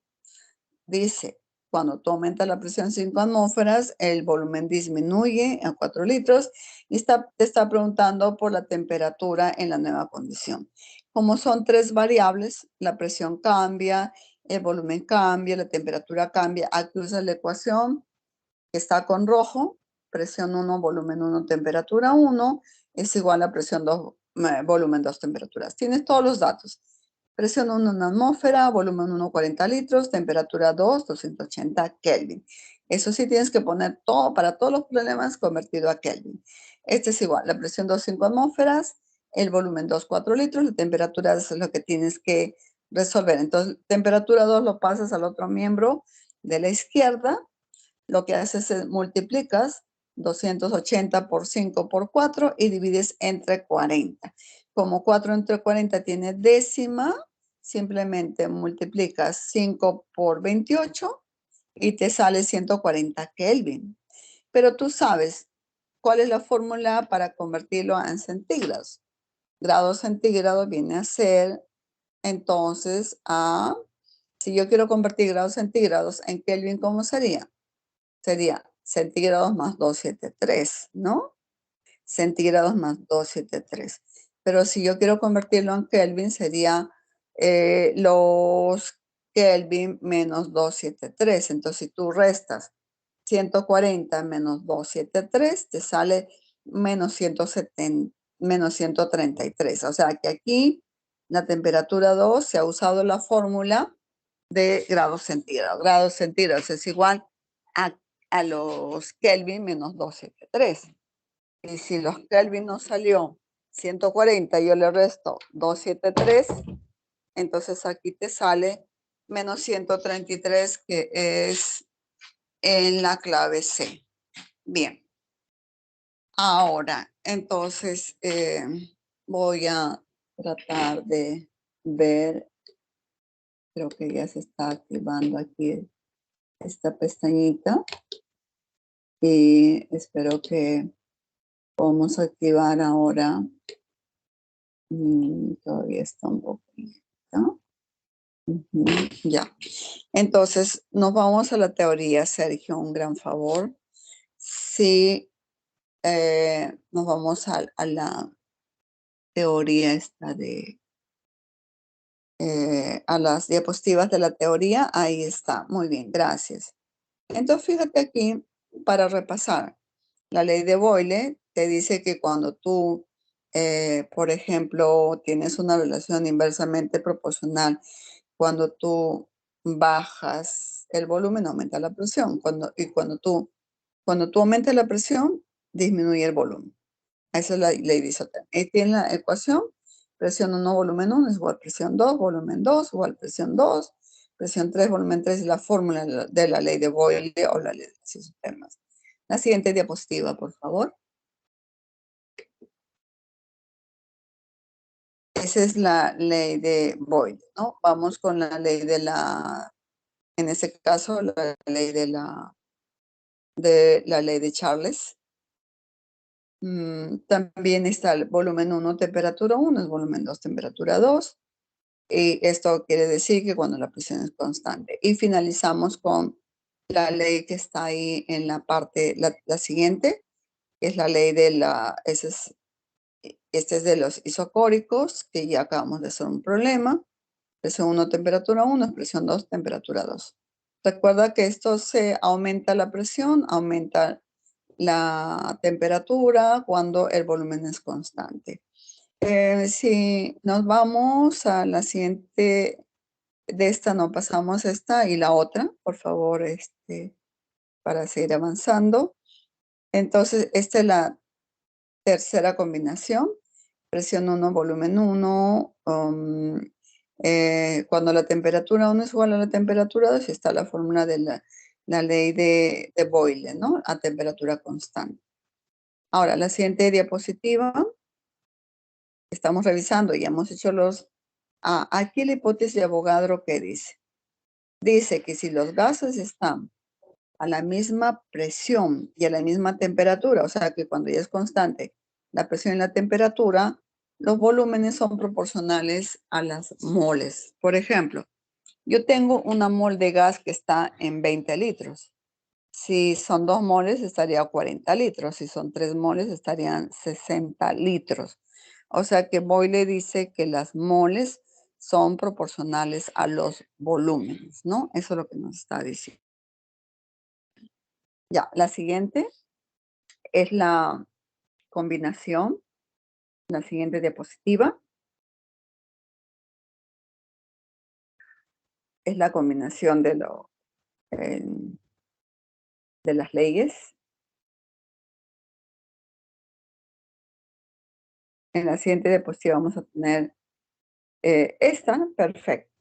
dice, cuando tú aumentas la presión 5 atmósferas, el volumen disminuye a 4 litros y te está preguntando por la temperatura en la nueva condición. Como son tres variables, la presión cambia, el volumen cambia, la temperatura cambia. Aquí usas la ecuación que está con rojo, presión 1, volumen 1, temperatura 1, es igual a presión 2, volumen 2, temperaturas. Tienes todos los datos. Presión 1 en atmósfera, volumen 1, 40 litros, temperatura 2, 280 Kelvin. Eso sí tienes que poner todo, para todos los problemas, convertido a Kelvin. Este es igual, la presión 2, 5 atmósferas, el volumen 2, 4 litros, la temperatura es lo que tienes que resolver. Entonces, temperatura 2 lo pasas al otro miembro de la izquierda, lo que haces es multiplicas 280 por 5 por 4 y divides entre 40. Como 4 entre 40 tiene décima, simplemente multiplicas 5 por 28 y te sale 140 Kelvin. Pero tú sabes cuál es la fórmula para convertirlo en centígrados. Grados centígrados viene a ser entonces si yo quiero convertir grados centígrados en Kelvin, ¿cómo sería? Sería centígrados más 273, ¿no? Centígrados más 273. Pero si yo quiero convertirlo en Kelvin, sería los Kelvin menos 273. Entonces, si tú restas 140 menos 273, te sale menos 170, menos 133. O sea que aquí la temperatura 2 se ha usado la fórmula de grados centígrados. Grados centígrados es igual a, a los Kelvin menos 273. Y si los Kelvin nos salió 140, yo le resto 273, entonces aquí te sale menos 133, que es en la clave C. Bien, ahora, entonces voy a tratar de ver, creo que ya se está activando aquí esta pestañita y espero que podamos activar ahora. Todavía está un poquito. Ujú, ya. Entonces, nos vamos a la teoría, Sergio, un gran favor. Sí, nos vamos a la teoría esta a las diapositivas de la teoría. Ahí está. Muy bien, gracias. Entonces, fíjate aquí, para repasar, la ley de Boyle te dice que cuando tú, por ejemplo, tienes una relación inversamente proporcional, cuando tú bajas el volumen, aumenta la presión. Cuando tú aumentas la presión, disminuye el volumen. Esa es la ley de Isotherm. Ahí tiene la ecuación: presión 1, volumen 1 es igual a presión 2, volumen 2, igual a presión 2, presión 3, volumen 3 es la fórmula de la ley de Boyle o la ley de los isotermas. La siguiente diapositiva, por favor. Esa es la ley de Boyle, ¿no? Vamos con la ley en este caso, la ley de la ley de Charles. También está el volumen 1, temperatura 1, es volumen 2, temperatura 2. Y esto quiere decir que cuando la presión es constante. Y finalizamos con la ley que está ahí en la parte, la siguiente, que es la ley de este es de los isocóricos, que ya acabamos de hacer un problema. Presión 1, temperatura 1, presión 2, temperatura 2. Recuerda que esto se aumenta la presión, aumenta la temperatura cuando el volumen es constante. Si nos vamos a la siguiente, de esta no pasamos esta y la otra, por favor, para seguir avanzando. Entonces, esta es la tercera combinación. Presión 1, volumen 1. Cuando la temperatura 1 es igual a la temperatura 2, está la fórmula de la ley de Boyle, ¿no? A temperatura constante. Ahora, la siguiente diapositiva. Estamos revisando y hemos hecho aquí la hipótesis de Avogadro, ¿qué dice? Dice que si los gases están a la misma presión y a la misma temperatura, o sea que cuando ya es constante la presión y la temperatura, los volúmenes son proporcionales a las moles. Por ejemplo, yo tengo una mol de gas que está en 20 litros. Si son 2 moles, estaría 40 litros. Si son 3 moles, estarían 60 litros. O sea que Boyle dice que las moles son proporcionales a los volúmenes, ¿no? Eso es lo que nos está diciendo. Ya, la siguiente es la combinación, la siguiente diapositiva. Es la combinación de las leyes. En la siguiente diapositiva vamos a tener esta, perfecto.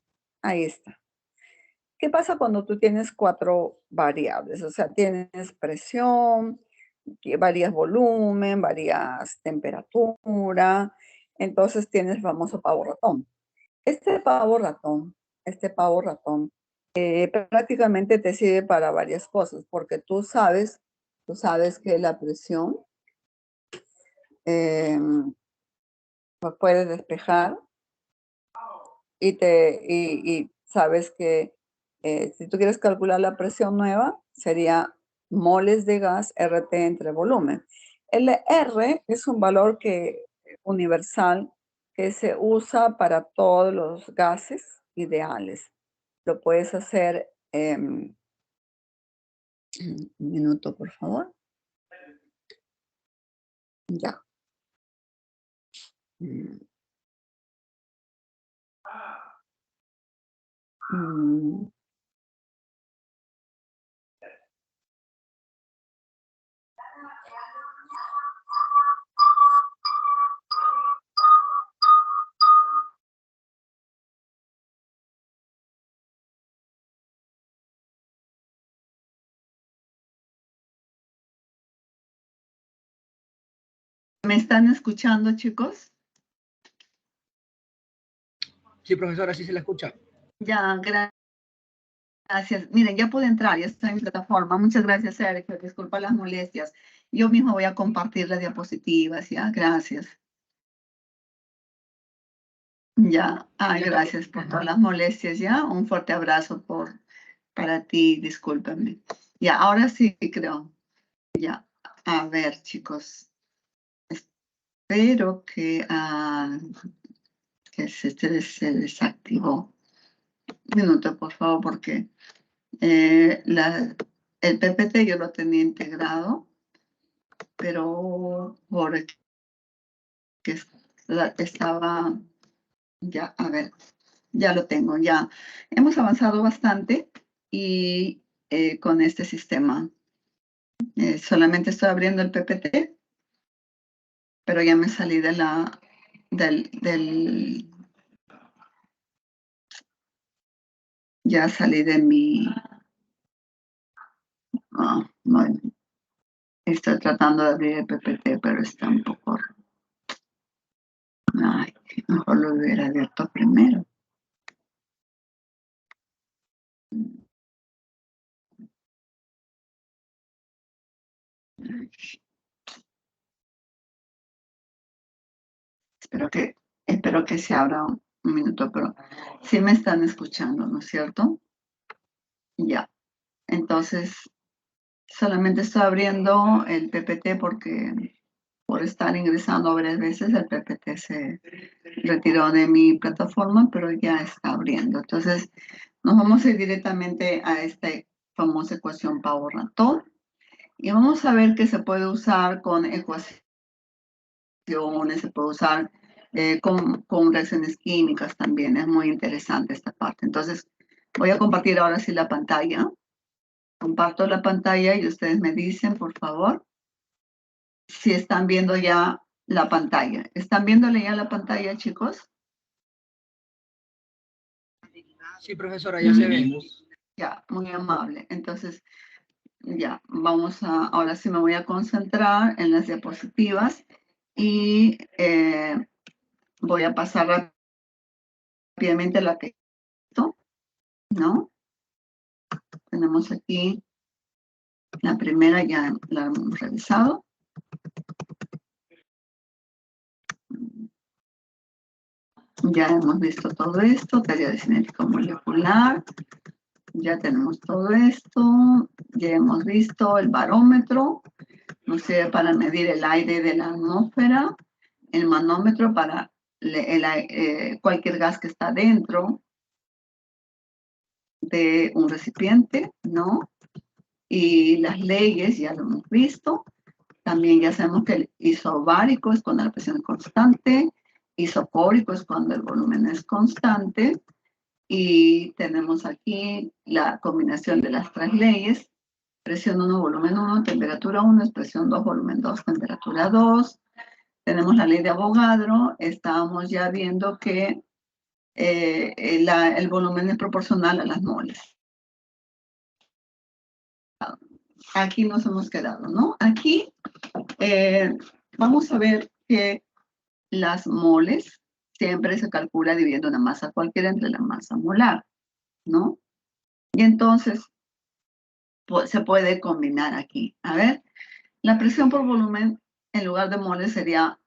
Ahí está. ¿Qué pasa cuando tú tienes 4 variables? O sea, tienes presión, varías volumen, varías temperatura, entonces tienes el famoso pavo ratón. Este pavo ratón, prácticamente te sirve para varias cosas, porque tú sabes que la presión eh, pues puedes despejar y sabes que si tú quieres calcular la presión nueva, sería moles de gas RT entre volumen. El R es un valor universal que se usa para todos los gases ideales. Lo puedes hacer, un minuto, por favor. Ya. Mm. Mm. ¿Me están escuchando, chicos? Sí, profesora, sí se la escucha. Ya, gracias. Miren, ya pude entrar, ya estoy en plataforma. Muchas gracias, Sergio. Disculpa las molestias. Yo mismo voy a compartir las diapositivas, ya. Gracias. Ya, gracias por todas las molestias, ya. Un fuerte abrazo para ti, discúlpame. Ya, ahora sí creo. Ya, a ver, chicos. Espero que se desactivó. Un minuto, por favor, porque el PPT yo lo tenía integrado, pero porque estaba, ya, a ver, ya lo tengo, ya. Hemos avanzado bastante y con este sistema. Solamente estoy abriendo el PPT, pero ya me salí de ya salí de mi, no, estoy tratando de abrir el PPT, pero está un poco, ay, mejor lo hubiera abierto primero. Espero que se abra un minuto, pero sí me están escuchando, ¿no es cierto? Ya. Entonces, solamente estoy abriendo el PPT porque por estar ingresando varias veces el PPT se retiró de mi plataforma, pero ya está abriendo. Entonces, nos vamos a ir directamente a esta famosa ecuación Power-Raton y vamos a ver que se puede usar con ecuaciones, se puede usar con reacciones químicas también. Es muy interesante esta parte. Entonces, voy a compartir ahora sí la pantalla. Comparto la pantalla y ustedes me dicen, por favor, si están viendo ya la pantalla. ¿Están viéndole ya la pantalla, chicos? Sí, profesora, ya se ve. Ya, muy amable. Entonces, ya, ahora sí me voy a concentrar en las diapositivas y voy a pasar rápidamente la texto, ¿no? Tenemos aquí la primera, ya la hemos revisado. Ya hemos visto todo esto, teoría de cinética molecular. Ya tenemos todo esto. Ya hemos visto el barómetro. Nos sirve para medir el aire de la atmósfera. El manómetro para cualquier gas que está dentro de un recipiente, ¿no? Y las leyes ya lo hemos visto. También ya sabemos que el isobárico es cuando la presión es constante, isocórico es cuando el volumen es constante, y tenemos aquí la combinación de las tres leyes: presión 1, volumen 1, temperatura 1, presión 2, volumen 2, temperatura 2. Tenemos la ley de Avogadro. Estábamos ya viendo que el volumen es proporcional a las moles. Aquí nos hemos quedado, ¿no? Aquí vamos a ver que las moles siempre se calcula dividiendo una masa cualquiera entre la masa molar, ¿no? Y entonces se puede combinar aquí. A ver, la presión por volumen en lugar de moles sería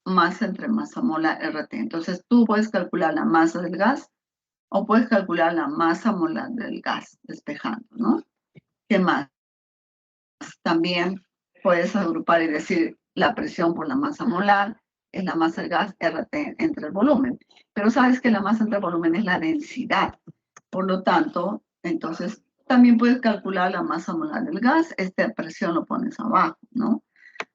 masa entre masa molar RT. Entonces tú puedes calcular la masa del gas o puedes calcular la masa molar del gas, despejando, ¿no? ¿Qué más? También puedes agrupar y decir la presión por la masa molar es la masa del gas RT entre el volumen. Pero sabes que la masa entre el volumen es la densidad. Por lo tanto, entonces también puedes calcular la masa molar del gas. Esta presión lo pones abajo, ¿no?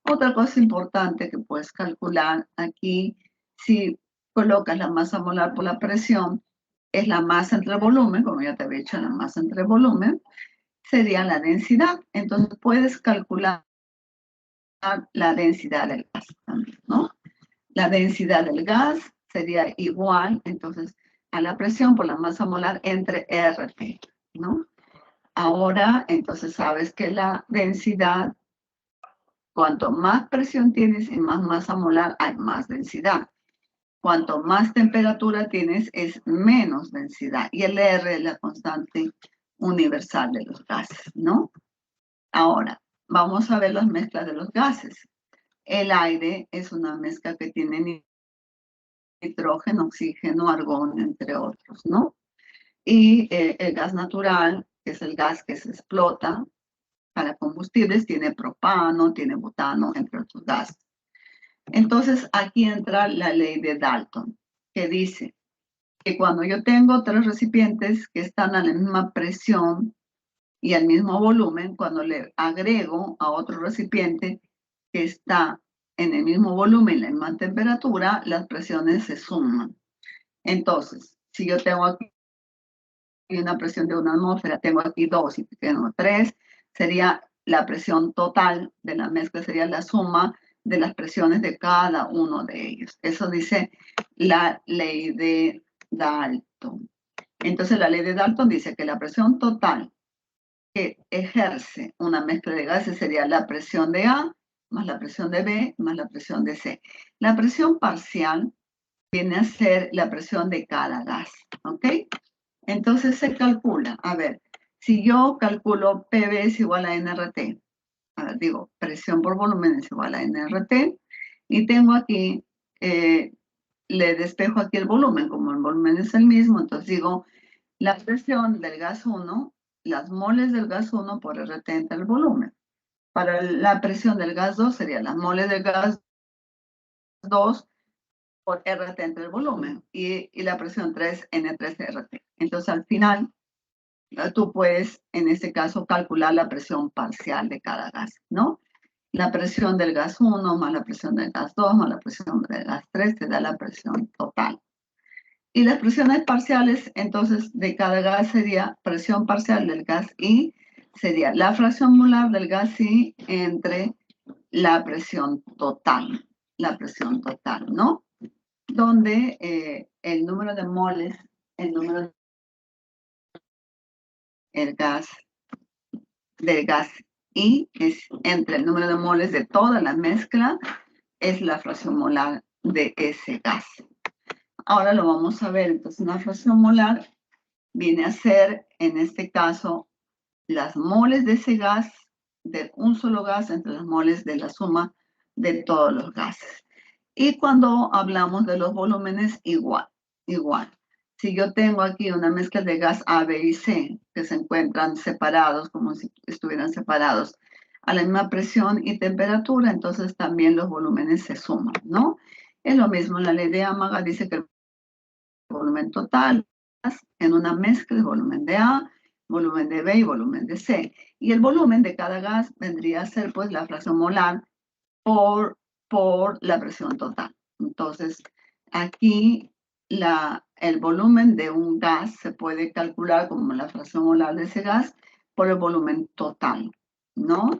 Otra cosa importante que puedes calcular aquí, si colocas la masa molar por la presión, es la masa entre el volumen, como ya te había dicho, la masa entre el volumen, sería la densidad. Entonces puedes calcular la densidad del gas también, ¿no? La densidad del gas sería igual, entonces, a la presión por la masa molar entre RT, ¿no? Ahora, entonces, sabes que la densidad, cuanto más presión tienes y más masa molar, hay más densidad. Cuanto más temperatura tienes, es menos densidad. Y el R es la constante universal de los gases, ¿no? Ahora, vamos a ver las mezclas de los gases. El aire es una mezcla que tiene nitrógeno, oxígeno, argón, entre otros, ¿no? Y el gas natural, que es el gas que se explota para combustibles, tiene propano, tiene butano, entre otros gases. Entonces, aquí entra la ley de Dalton, que dice que cuando yo tengo tres recipientes que están a la misma presión y al mismo volumen, cuando le agrego a otro recipiente que está en el mismo volumen y la misma temperatura, las presiones se suman. Entonces, si yo tengo aquí una presión de una atmósfera, tengo aquí 2 y tengo 3, sería la presión total de la mezcla, sería la suma de las presiones de cada uno de ellos. Eso dice la ley de Dalton. Entonces, la ley de Dalton dice que la presión total que ejerce una mezcla de gases sería la presión de A más la presión de B más la presión de C. La presión parcial viene a ser la presión de cada gas, ¿ok? Entonces se calcula, a ver, si yo calculo PV es igual a nRT, a ver, digo, presión por volumen es igual a nRT, y tengo aquí, le despejo aquí el volumen, como el volumen es el mismo, entonces digo, la presión del gas 1, las moles del gas 1 por RT entre el volumen. Para la presión del gas 2 sería las moles del gas 2 por RT entre el volumen y la presión 3 N3RT. Entonces al final tú puedes en este caso calcular la presión parcial de cada gas, ¿no? La presión del gas 1 más la presión del gas 2 más la presión del gas 3 te da la presión total. Y las presiones parciales, entonces, de cada gas sería presión parcial del gas I, sería la fracción molar del gas I entre la presión total, ¿no? Donde el número de moles, el número del gas I es entre el número de moles de toda la mezcla, es la fracción molar de ese gas. Ahora lo vamos a ver. Entonces, una fracción molar viene a ser, en este caso, las moles de ese gas, de un solo gas, entre las moles de la suma de todos los gases. Y cuando hablamos de los volúmenes, igual. Si yo tengo aquí una mezcla de gas A, B y C, que se encuentran separados, como si estuvieran separados, a la misma presión y temperatura, entonces también los volúmenes se suman, ¿no? Es lo mismo, la ley de Amaga dice que el volumen total en una mezcla de volumen de A, volumen de B y volumen de C. Y el volumen de cada gas vendría a ser pues la fracción molar por la presión total. Entonces, aquí el volumen de un gas se puede calcular como la fracción molar de ese gas por el volumen total, ¿no?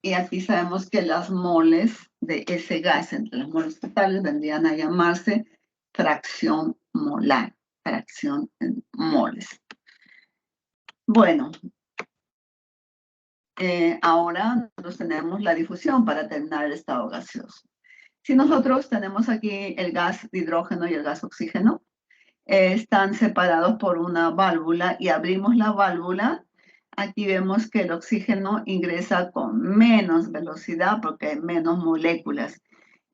Y aquí sabemos que las moles de ese gas entre las moles totales vendrían a llamarse fracción molar, fracción en moles. Bueno, ahora nosotros tenemos la difusión para terminar el estado gaseoso. Si nosotros tenemos aquí el gas de hidrógeno y el gas oxígeno, están separados por una válvula y abrimos la válvula, aquí vemos que el oxígeno ingresa con menos velocidad porque hay menos moléculas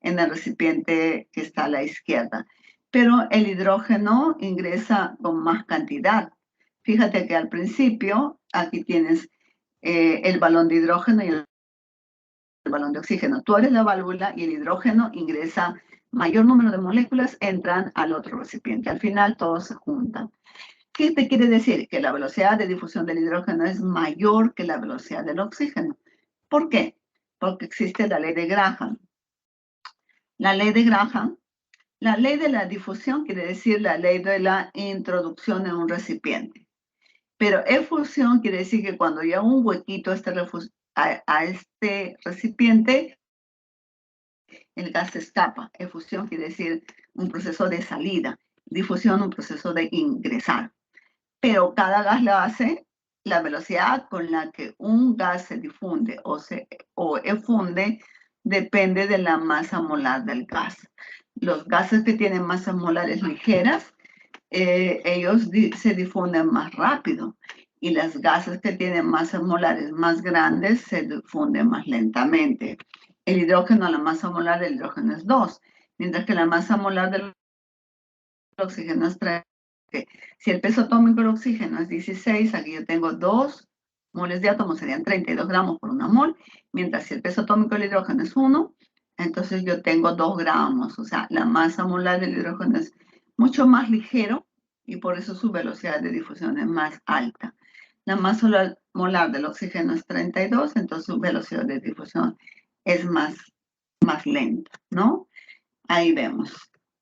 en el recipiente que está a la izquierda. Pero el hidrógeno ingresa con más cantidad. Fíjate que al principio aquí tienes el balón de hidrógeno y el balón de oxígeno. Tú abres la válvula y el hidrógeno ingresa, mayor número de moléculas entran al otro recipiente. Al final todos se juntan. ¿Qué te quiere decir? Que la velocidad de difusión del hidrógeno es mayor que la velocidad del oxígeno. ¿Por qué? Porque existe la ley de Graham. La ley de Graham, la ley de la difusión quiere decir la ley de la introducción en un recipiente. Pero efusión quiere decir que cuando ya un huequito a este recipiente, el gas se escapa. Efusión quiere decir un proceso de salida. Difusión, un proceso de ingresar. Pero cada gas lo hace, la velocidad con la que un gas se difunde o efunde depende de la masa molar del gas. Los gases que tienen masas molares ligeras, ellos se difunden más rápido. Y los gases que tienen masas molares más grandes se difunden más lentamente. El hidrógeno, la masa molar del hidrógeno es 2, mientras que la masa molar del del oxígeno es 3. Si el peso atómico del oxígeno es 16, aquí yo tengo 2 moles de átomo, serían 32 gramos por una mol, mientras si el peso atómico del hidrógeno es 1, entonces yo tengo 2 gramos, o sea, la masa molar del hidrógeno es mucho más ligero y por eso su velocidad de difusión es más alta. La masa molar del oxígeno es 32, entonces su velocidad de difusión es más lenta, ¿no? Ahí vemos.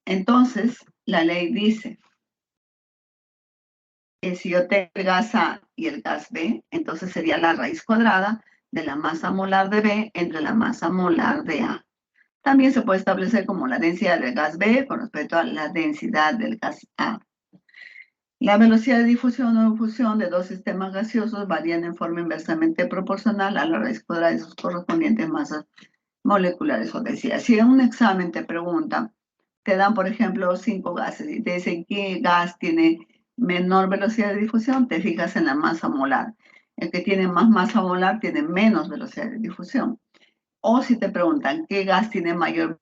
Entonces, la ley dice que si yo tengo el gas A y el gas B, entonces sería la raíz cuadrada de la masa molar de B entre la masa molar de A. También se puede establecer como la densidad del gas B con respecto a la densidad del gas A. La velocidad de difusión o difusión de dos sistemas gaseosos varían en forma inversamente proporcional a la raíz cuadrada de sus correspondientes masas moleculares o densidades. Si en un examen te preguntan, te dan, por ejemplo, 5 gases y te dicen qué gas tiene menor velocidad de difusión, te fijas en la masa molar. El que tiene más masa molar tiene menos velocidad de difusión. O si te preguntan qué gas tiene mayor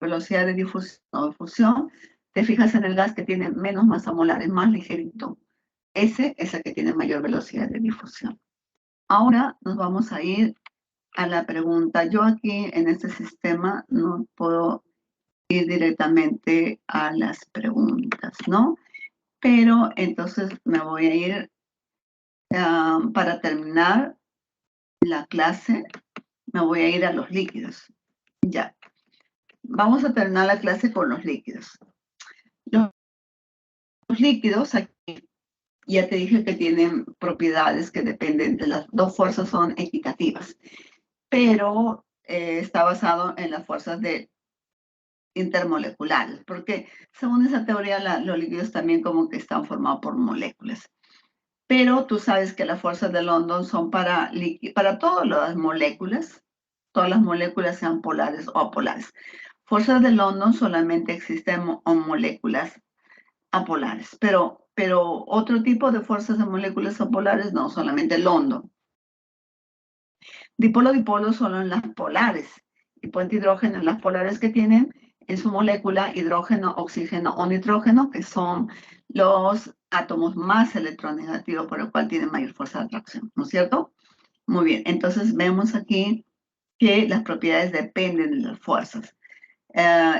velocidad de difusión o difusión, te fijas en el gas que tiene menos masa molar, es más ligerito. Ese es el que tiene mayor velocidad de difusión. Ahora nos vamos a ir a la pregunta. Yo aquí en este sistema no puedo ir directamente a las preguntas, ¿no? Pero entonces me voy a ir para terminar la clase, me voy a ir a los líquidos. Ya. Vamos a terminar la clase con los líquidos. Los líquidos, aquí ya te dije que tienen propiedades que dependen de las dos fuerzas, son equitativas, pero está basado en las fuerzas intermoleculares, porque según esa teoría los líquidos también como que están formados por moléculas. Pero tú sabes que las fuerzas de London son para todas las moléculas sean polares o apolares. Fuerzas de London solamente existen en moléculas apolares, pero otro tipo de fuerzas de moléculas apolares no, solamente London. Dipolo-dipolo solo en las polares y puente hidrógeno en las polares que tienen en su molécula hidrógeno, oxígeno o nitrógeno, que son los átomos más electronegativos por el cual tienen mayor fuerza de atracción, ¿no es cierto? Muy bien, entonces vemos aquí que las propiedades dependen de las fuerzas.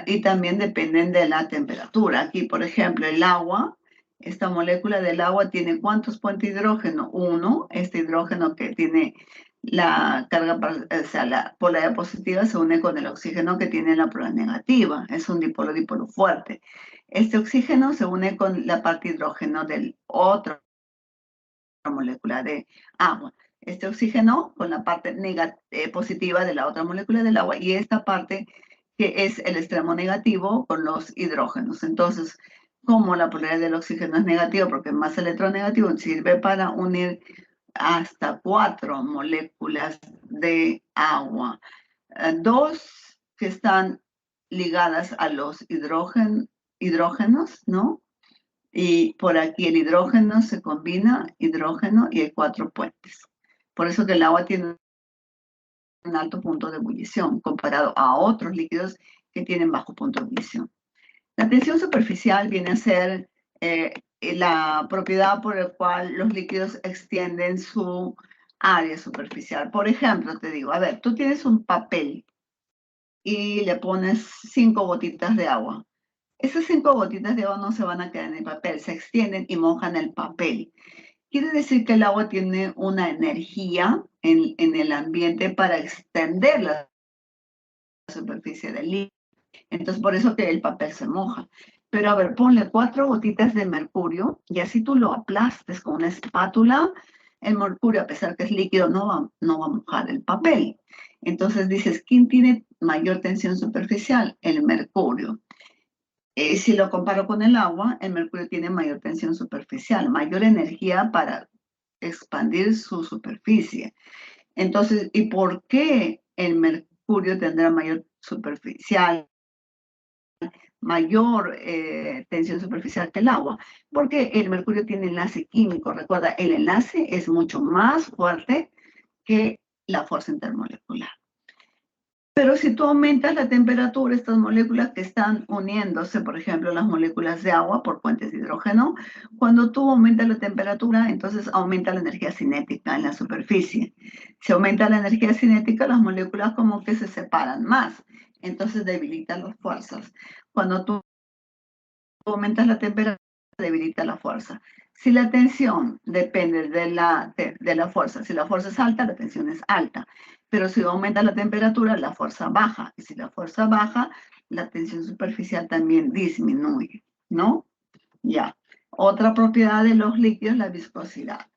Y también dependen de la temperatura. Aquí, por ejemplo, el agua, esta molécula del agua tiene ¿cuántos puentes de hidrógeno? 1. Este hidrógeno que tiene la carga, o sea, la polaridad positiva se une con el oxígeno que tiene la polaridad negativa. Es un dipolo-dipolo fuerte. Este oxígeno se une con la parte hidrógeno del otro molécula de agua. Este oxígeno con la parte positiva de la otra molécula del agua y esta parte que es el extremo negativo con los hidrógenos. Entonces, como la polaridad del oxígeno es negativa porque es más electronegativo, sirve para unir hasta 4 moléculas de agua. 2 que están ligadas a los hidrógenos, ¿no? Y por aquí el hidrógeno se combina, hidrógeno, y hay 4 puentes. Por eso que el agua tiene un alto punto de ebullición comparado a otros líquidos que tienen bajo punto de ebullición. La tensión superficial viene a ser la propiedad por la cual los líquidos extienden su área superficial. Por ejemplo, te digo, a ver, tú tienes un papel y le pones 5 gotitas de agua. Esas 5 gotitas de agua no se van a quedar en el papel, se extienden y mojan el papel. Quiere decir que el agua tiene una energía en el ambiente para extender la superficie del líquido. Entonces, por eso que el papel se moja. Pero a ver, ponle 4 gotitas de mercurio y así tú lo aplastes con una espátula. El mercurio, a pesar que es líquido, no va a mojar el papel. Entonces dices, ¿quién tiene mayor tensión superficial? El mercurio. Si lo comparo con el agua, el mercurio tiene mayor tensión superficial, mayor energía para expandir su superficie. Entonces, ¿y por qué el mercurio tendrá mayor tensión superficial que el agua? Porque el mercurio tiene enlace químico. Recuerda, el enlace es mucho más fuerte que la fuerza intermolecular. Pero si tú aumentas la temperatura, estas moléculas que están uniéndose, por ejemplo, las moléculas de agua por puentes de hidrógeno, cuando tú aumentas la temperatura, entonces aumenta la energía cinética en la superficie. Si aumenta la energía cinética, las moléculas como que se separan más, entonces debilitan las fuerzas. Cuando tú aumentas la temperatura, debilita la fuerza. Si la tensión depende de la fuerza, si la fuerza es alta, la tensión es alta. Pero si aumenta la temperatura, la fuerza baja. Y si la fuerza baja, la tensión superficial también disminuye, ¿no? Ya. Otra propiedad de los líquidos, la viscosidad.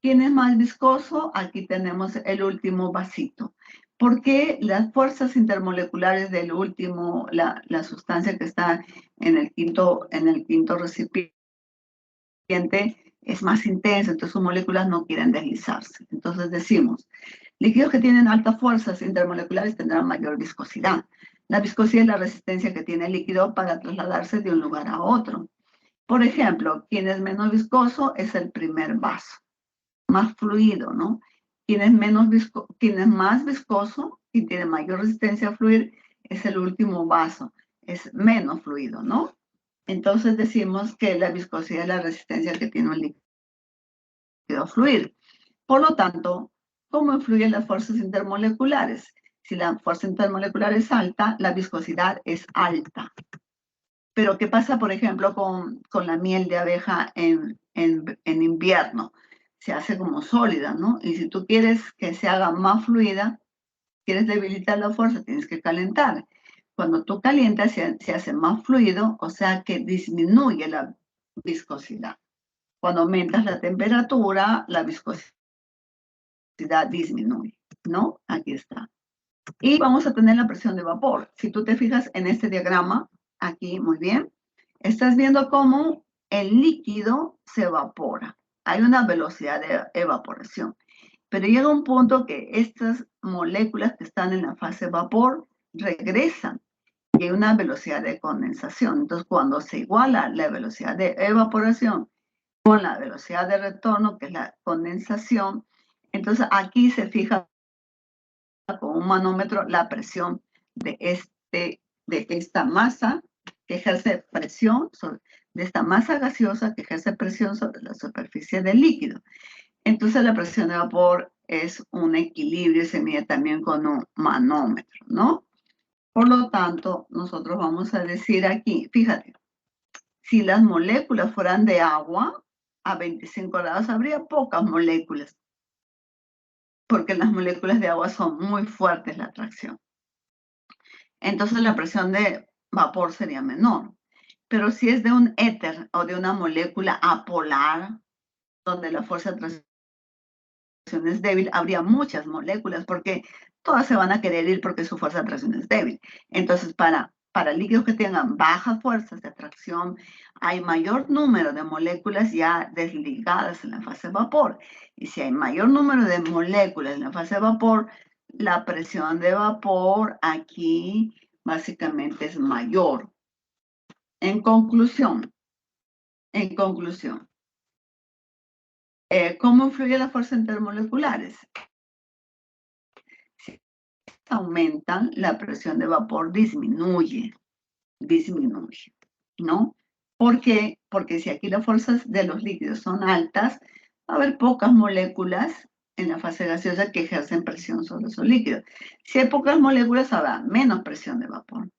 ¿Quién es más viscoso? Aquí tenemos el último vasito. Porque las fuerzas intermoleculares del último, la sustancia que está en el quinto recipiente, es más intensa, entonces sus moléculas no quieren deslizarse. Entonces decimos, líquidos que tienen altas fuerzas intermoleculares tendrán mayor viscosidad. La viscosidad es la resistencia que tiene el líquido para trasladarse de un lugar a otro. Por ejemplo, quien es menos viscoso es el primer vaso, más fluido, ¿no? Quien es más viscoso y tiene mayor resistencia a fluir es el último vaso, es menos fluido, ¿no? Entonces decimos que la viscosidad es la resistencia que tiene un líquido a fluir. Por lo tanto, ¿cómo influyen las fuerzas intermoleculares? Si la fuerza intermolecular es alta, la viscosidad es alta. Pero ¿qué pasa, por ejemplo, con la miel de abeja en invierno? Se hace como sólida, ¿no? Y si tú quieres que se haga más fluida, quieres debilitar la fuerza, tienes que calentar. Cuando tú calientas, se hace más fluido, o sea que disminuye la viscosidad. Cuando aumentas la temperatura, la viscosidad disminuye, ¿no? Aquí está. Y vamos a tener la presión de vapor. Si tú te fijas en este diagrama, aquí, muy bien, estás viendo cómo el líquido se evapora. Hay una velocidad de evaporación. Pero llega un punto que estas moléculas que están en la fase vapor regresan y hay una velocidad de condensación. Entonces, cuando se iguala la velocidad de evaporación con la velocidad de retorno, que es la condensación, entonces aquí se fija con un manómetro la presión de esta masa que ejerce presión, de esta masa gaseosa que ejerce presión sobre la superficie del líquido. Entonces la presión de vapor es un equilibrio y se mide también con un manómetro, ¿no? Por lo tanto, nosotros vamos a decir aquí, fíjate, si las moléculas fueran de agua, a 25 grados habría pocas moléculas, porque las moléculas de agua son muy fuertes la atracción. Entonces la presión de vapor sería menor. Pero si es de un éter o de una molécula apolar, donde la fuerza de atracción es débil, habría muchas moléculas porque todas se van a querer ir porque su fuerza de atracción es débil. Entonces, para líquidos que tengan bajas fuerzas de atracción, hay mayor número de moléculas ya desligadas en la fase de vapor. Y si hay mayor número de moléculas en la fase de vapor, la presión de vapor aquí básicamente es mayor. En conclusión, ¿cómo influye las fuerzas intermoleculares? Si aumentan, la presión de vapor disminuye, ¿no? ¿Por qué? Porque si aquí las fuerzas de los líquidos son altas, va a haber pocas moléculas en la fase gaseosa que ejercen presión sobre esos líquidos. Si hay pocas moléculas, habrá menos presión de vapor.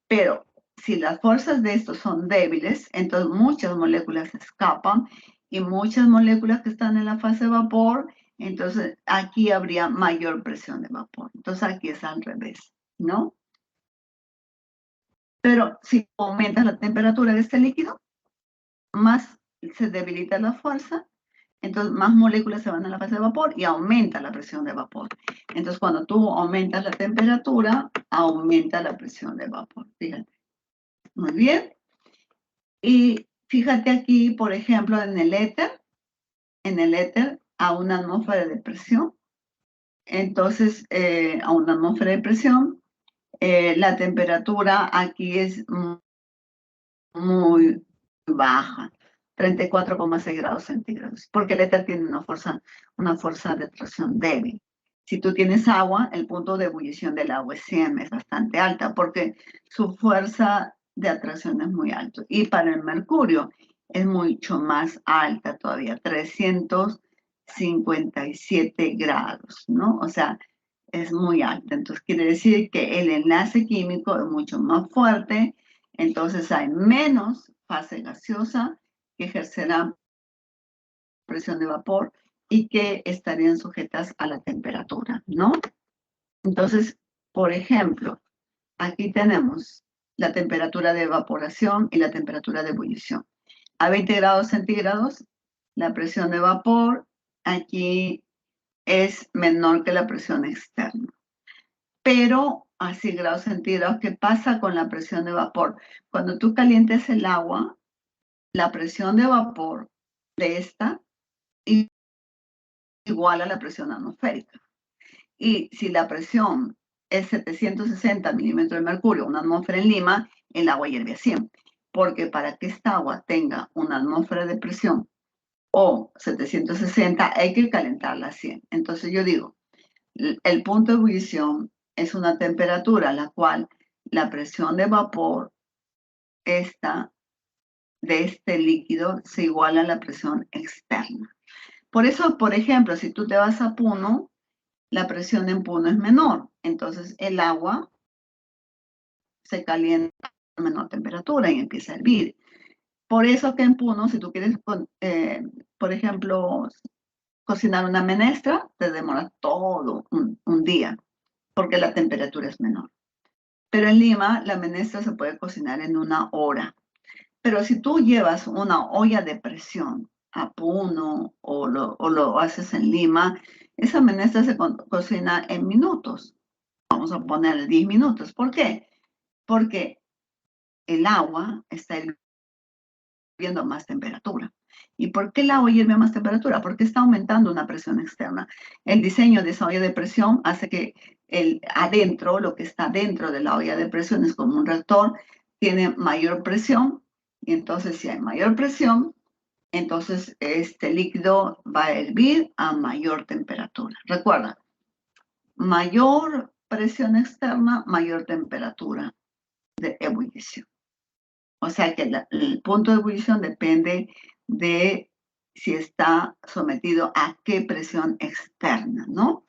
Pero si las fuerzas de estos son débiles, entonces muchas moléculas escapan y muchas moléculas que están en la fase de vapor, entonces aquí habría mayor presión de vapor. Entonces aquí es al revés, ¿no? Pero si aumentas la temperatura de este líquido, más se debilita la fuerza, entonces más moléculas se van a la fase de vapor y aumenta la presión de vapor. Entonces cuando tú aumentas la temperatura, aumenta la presión de vapor. Fíjate. Muy bien. Y fíjate aquí, por ejemplo, en el éter a una atmósfera de presión. Entonces, a una atmósfera de presión, la temperatura aquí es muy baja, 34,6 grados centígrados, porque el éter tiene una fuerza de atracción débil. Si tú tienes agua, el punto de ebullición del agua es 100, es bastante alta porque su fuerza de atracción es muy alta. Y para el mercurio es mucho más alta todavía, 357 grados, ¿no? O sea, es muy alta. Entonces quiere decir que el enlace químico es mucho más fuerte, entonces hay menos fase gaseosa que ejercerá presión de vapor y que estarían sujetas a la temperatura, ¿no? Entonces, por ejemplo, aquí tenemos la temperatura de evaporación y la temperatura de ebullición. A 20 grados centígrados, la presión de vapor aquí es menor que la presión externa. Pero a 100 grados centígrados, ¿qué pasa con la presión de vapor? Cuando tú calientes el agua, la presión de vapor de esta igual a la presión atmosférica. Y si la presión es 760 milímetros de mercurio, una atmósfera en Lima, el agua hierve a 100. Porque para que esta agua tenga una atmósfera de presión o 760, hay que calentarla a 100. Entonces yo digo, el punto de ebullición es una temperatura a la cual la presión de vapor esta, de este líquido se iguala a la presión externa. Por eso, por ejemplo, si tú te vas a Puno, la presión en Puno es menor. Entonces el agua se calienta a menor temperatura y empieza a hervir. Por eso que en Puno, si tú quieres, por ejemplo, cocinar una menestra, te demora todo un día, porque la temperatura es menor. Pero en Lima, la menestra se puede cocinar en 1 hora. Pero si tú llevas una olla de presión a Puno o lo haces en Lima, esa menestra se cocina en minutos. Vamos a ponerle 10 minutos. ¿Por qué? Porque el agua está hirviendo a más temperatura. ¿Y por qué el agua hierve a más temperatura? Porque está aumentando una presión externa. El diseño de esa olla de presión hace que adentro, lo que está dentro de la olla de presión es como un reactor, tiene mayor presión. Y entonces, si hay mayor presión, entonces este líquido va a hervir a mayor temperatura. Recuerda, mayor presión externa, mayor temperatura de ebullición. O sea que el punto de ebullición depende de si está sometido a qué presión externa, ¿no?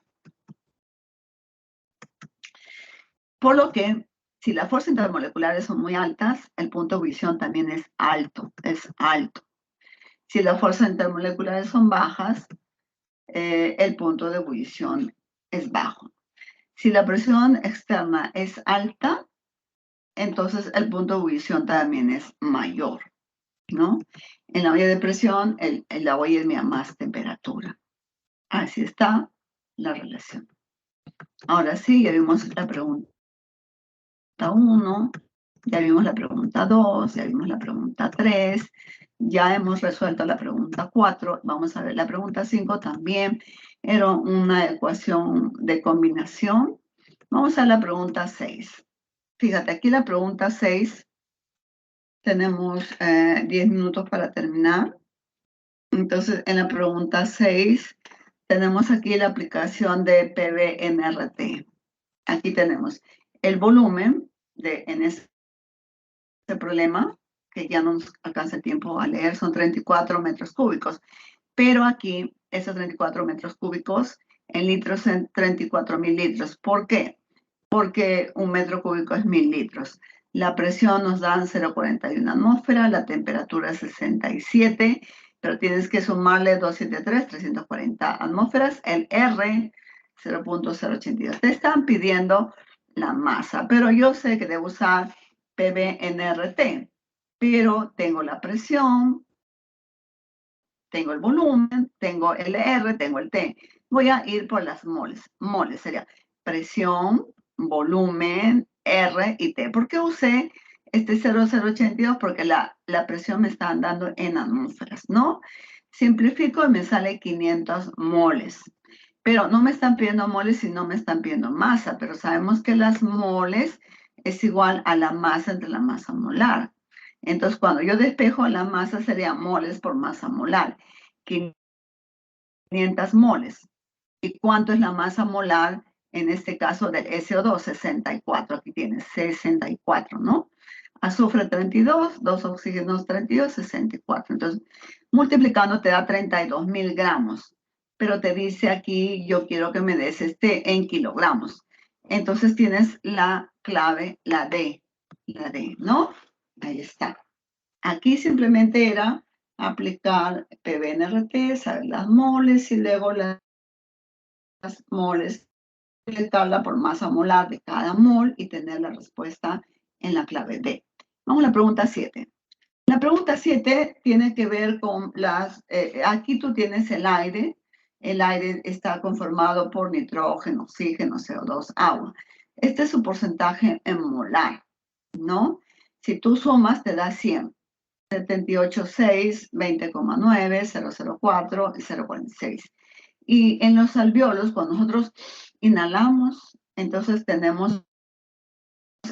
Por lo que, si las fuerzas intermoleculares son muy altas, el punto de ebullición también es alto, es alto. Si las fuerzas intermoleculares son bajas, el punto de ebullición es bajo. Si la presión externa es alta, entonces el punto de ebullición también es mayor, ¿no? En la olla de presión, el agua hierve a más temperatura. Así está la relación. Ahora sí, ya vimos la pregunta 1, ya vimos la pregunta 2, ya vimos la pregunta 3, ya hemos resuelto la pregunta 4. Vamos a ver la pregunta 5 también. Era una ecuación de combinación. Vamos a la pregunta 6. Fíjate, aquí la pregunta 6, tenemos 10 minutos para terminar. Entonces, en la pregunta 6, tenemos aquí la aplicación de PV-NRT. Aquí tenemos el volumen en este problema, que ya no nos alcanza el tiempo a leer, son 34 metros cúbicos. Pero aquí, esos 34 metros cúbicos en litros son 34.000 litros. ¿Por qué? Porque 1 metro cúbico es 1.000 litros. La presión nos dan 0,41 atmósferas, la temperatura es 67, pero tienes que sumarle 273, 340 atmósferas, el R 0.082. Te están pidiendo la masa, pero yo sé que debo usar PV-NRT, pero tengo la presión, tengo el volumen, tengo el R, tengo el T. Voy a ir por las moles. Moles sería presión, volumen, R y T. ¿Por qué usé este 0,082? Porque la presión me está dando en atmósferas, ¿no? Simplifico y me sale 500 moles. Pero no me están pidiendo moles, sino me están pidiendo masa. Pero sabemos que las moles es igual a la masa entre la masa molar. Entonces, cuando yo despejo la masa, sería moles por masa molar. 500 moles. ¿Y cuánto es la masa molar? En este caso del SO2, 64. Aquí tienes 64, ¿no? Azufre 32, dos oxígenos 32, 64. Entonces, multiplicando te da 32.000 gramos. Pero te dice aquí, yo quiero que me des en kilogramos. Entonces tienes la clave, la D, ¿no? Ahí está. Aquí simplemente era aplicar PBNRT, saber las moles y luego las moles, multiplicarla por masa molar de cada mol y tener la respuesta en la clave D. Vamos a la pregunta 7. La pregunta 7 tiene que ver con aquí tú tienes el aire está conformado por nitrógeno, oxígeno, CO2, agua. Este es su porcentaje en molar, ¿no? Si tú sumas te da 100. 78,6, 20,9, 0,04 y 0,46. Y en los alvéolos, cuando nosotros inhalamos, entonces tenemos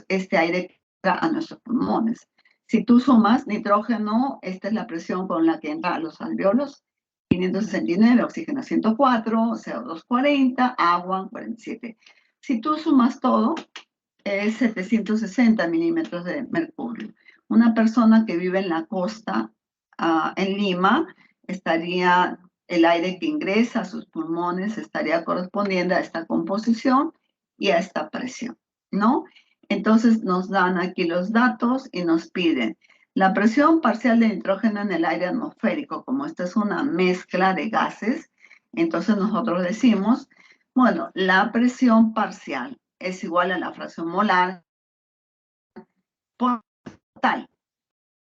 este aire que entra a nuestros pulmones. Si tú sumas nitrógeno, esta es la presión con la que entra a los alvéolos, 569, oxígeno 104, CO2 40, agua 47. Si tú sumas todo, es 760 milímetros de mercurio. Una persona que vive en la costa, en Lima, el aire que ingresa a sus pulmones estaría correspondiendo a esta composición y a esta presión, ¿no? Entonces nos dan aquí los datos y nos piden la presión parcial de nitrógeno en el aire atmosférico. Como esta es una mezcla de gases, entonces nosotros decimos, bueno, la presión parcial es igual a la fracción molar por total,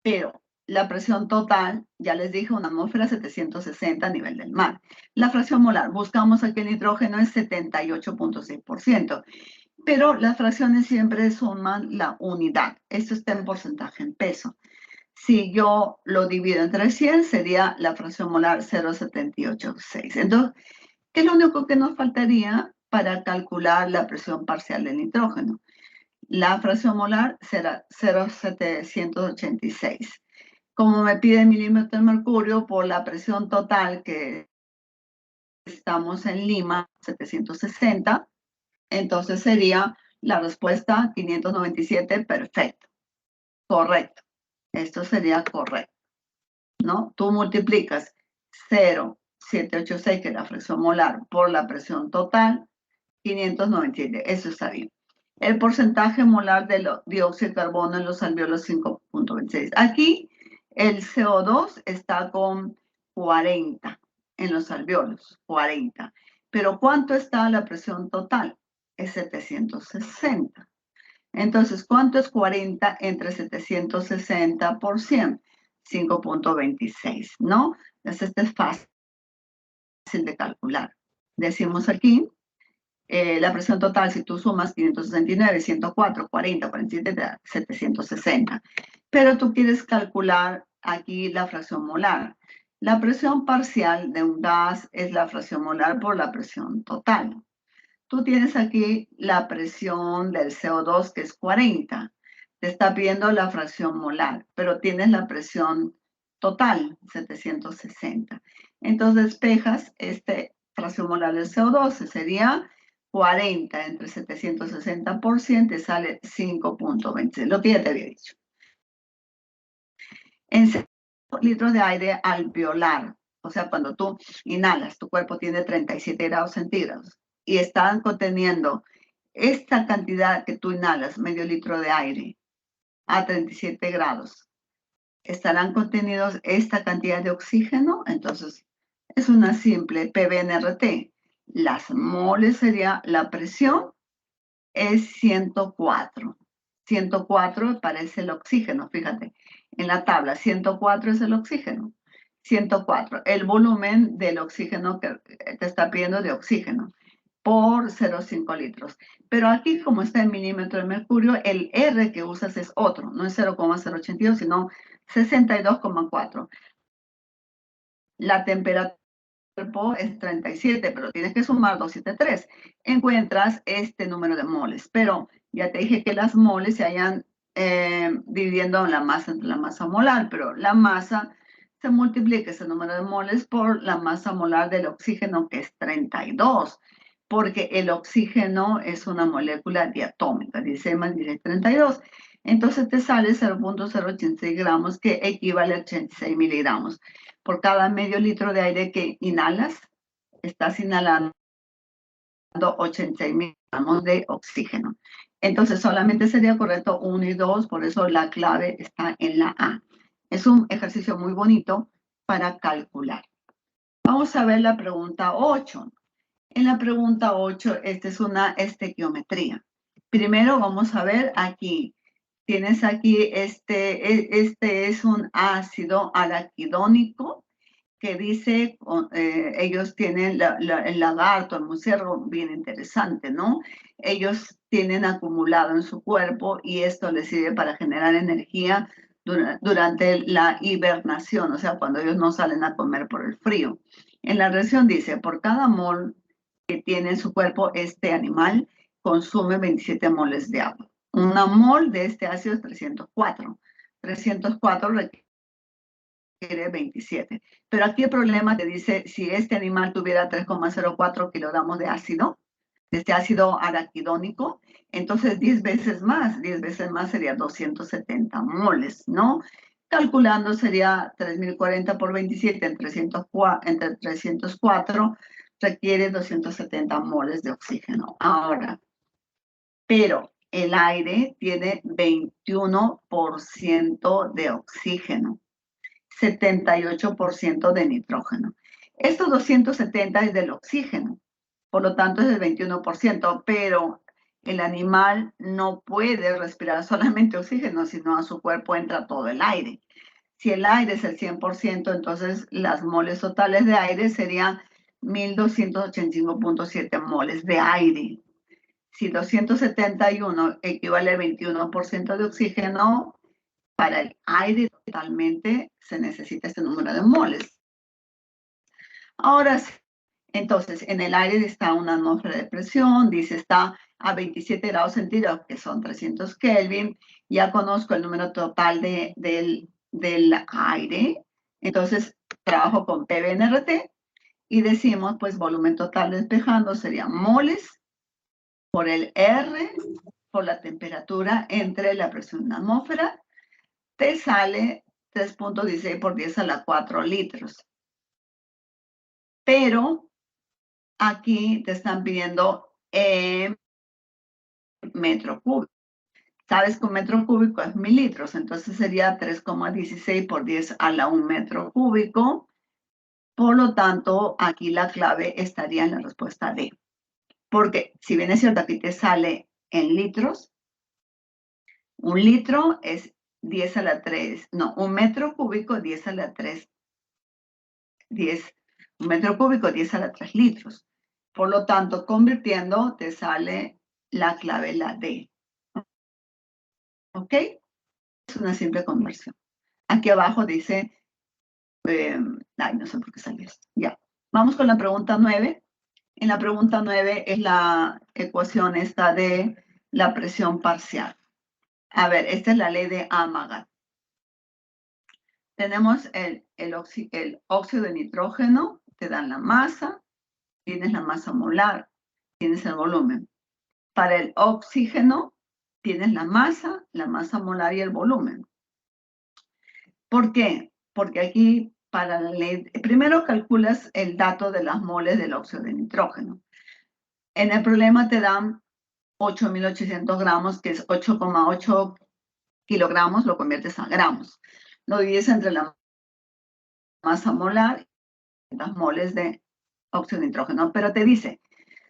pero la presión total, ya les dije, una atmósfera 760 a nivel del mar. La fracción molar, buscamos aquí el nitrógeno es 78,6%, pero las fracciones siempre suman la unidad. Esto está en porcentaje, en peso. Si yo lo divido entre 100, sería la fracción molar 0,786. Entonces, ¿qué es lo único que nos faltaría para calcular la presión parcial del nitrógeno? La fracción molar será 0,786. Como me pide milímetro de mercurio por la presión total que estamos en Lima, 760, entonces sería la respuesta 597, perfecto, correcto. Esto sería correcto, ¿no? Tú multiplicas 0,786, que es la fracción molar, por la presión total, 597, eso está bien. El porcentaje molar de dióxido de carbono en los alvéolos 5,26. Aquí el CO2 está con 40 en los alvéolos, 40. Pero ¿cuánto está la presión total? Es 760. Entonces, ¿cuánto es 40 entre 760 por 100? 5,26, ¿no? Entonces, este es fácil de calcular. Decimos aquí, la presión total, si tú sumas 569, 104, 40, 47, te da 760. Pero tú quieres calcular aquí la fracción molar. La presión parcial de un gas es la fracción molar por la presión total. Tú tienes aquí la presión del CO2, que es 40. Te está pidiendo la fracción molar, pero tienes la presión total, 760. Entonces despejas fracción molar del CO2, sería 40 entre 760%, te sale 5,20, lo que ya te había dicho. En 6 litros de aire alveolar, o sea, cuando tú inhalas, tu cuerpo tiene 37 grados centígrados y están conteniendo esta cantidad que tú inhalas, medio litro de aire, a 37 grados, estarán contenidos esta cantidad de oxígeno. Entonces, es una simple PBNRT. Las moles sería la presión, es 104. 104 parece el oxígeno, fíjate, en la tabla, 104 es el oxígeno. 104, el volumen del oxígeno que te está pidiendo de oxígeno por 0,5 litros. Pero aquí, como está en milímetro de mercurio, el R que usas es otro, no es 0,082, sino 62,4. La temperatura del cuerpo es 37, pero tienes que sumar 273. Encuentras este número de moles, pero ya te dije que las moles se hayan dividiendo la masa entre la masa molar, pero la masa se multiplica ese número de moles por la masa molar del oxígeno, que es 32, porque el oxígeno es una molécula diatómica, 16 más 16, 32. Entonces te sale 0.086 gramos, que equivale a 86 miligramos. Por cada medio litro de aire que inhalas, estás inhalando 86 miligramos de oxígeno. Entonces solamente sería correcto 1 y 2, por eso la clave está en la A. Es un ejercicio muy bonito para calcular. Vamos a ver la pregunta 8. En la pregunta 8, esta es una estequiometría. Primero vamos a ver aquí. Tienes aquí, este es un ácido araquidónico que dice, ellos tienen el lagarto, el murciélago, bien interesante, ¿no? Ellos tienen acumulado en su cuerpo y esto les sirve para generar energía durante la hibernación, o sea, cuando ellos no salen a comer por el frío. En la reacción dice, por cada mol que tiene en su cuerpo este animal, consume 27 moles de agua. Una mol de este ácido es 304. 304 requiere 27. Pero aquí el problema te dice, si este animal tuviera 3,04 kilogramos de ácido, de este ácido araquidónico, entonces 10 veces más sería 270 moles, ¿no? Calculando sería 3040 por 27 entre 304 requiere 270 moles de oxígeno. Ahora, pero el aire tiene 21% de oxígeno, 78% de nitrógeno. Estos 270 es del oxígeno, por lo tanto es el 21%, pero el animal no puede respirar solamente oxígeno, sino a su cuerpo entra todo el aire. Si el aire es el 100%, entonces las moles totales de aire serían 1285.7 moles de aire. Si 271 equivale al 21% de oxígeno, para el aire totalmente se necesita este número de moles. Ahora sí, entonces en el aire está una atmósfera de presión, dice está a 27 grados centígrados, que son 300 Kelvin. Ya conozco el número total del aire, entonces trabajo con PV/NRT y decimos, pues volumen total despejando sería moles por el R, por la temperatura entre la presión de la atmósfera, te sale 3.16 por 10 a la 4 litros. Pero aquí te están pidiendo metro cúbico. Sabes que un metro cúbico es 1000 litros, entonces sería 3,16 por 10 a la 1 metro cúbico. Por lo tanto, aquí la clave estaría en la respuesta D. Porque si bien es cierto, aquí te sale en litros, un litro es 10 a la 3, no, un metro cúbico 10 a la 3, 10, un metro cúbico 10 a la 3 litros. Por lo tanto, convirtiendo, te sale la clave, la D. ¿Ok? Es una simple conversión. Aquí abajo dice, no sé por qué salió esto. Ya. Vamos con la pregunta 9. En la pregunta 9 es la ecuación esta de la presión parcial. A ver, esta es la ley de Amagat. Tenemos el óxido de nitrógeno, te dan la masa, tienes la masa molar, tienes el volumen. Para el oxígeno, tienes la masa molar y el volumen. ¿Por qué? Porque aquí, para la ley, primero calculas el dato de las moles del óxido de nitrógeno. En el problema te dan 8.800 gramos, que es 8,8 kilogramos, lo conviertes a gramos. Lo divides entre la masa molar y las moles de óxido de nitrógeno. Pero te dice,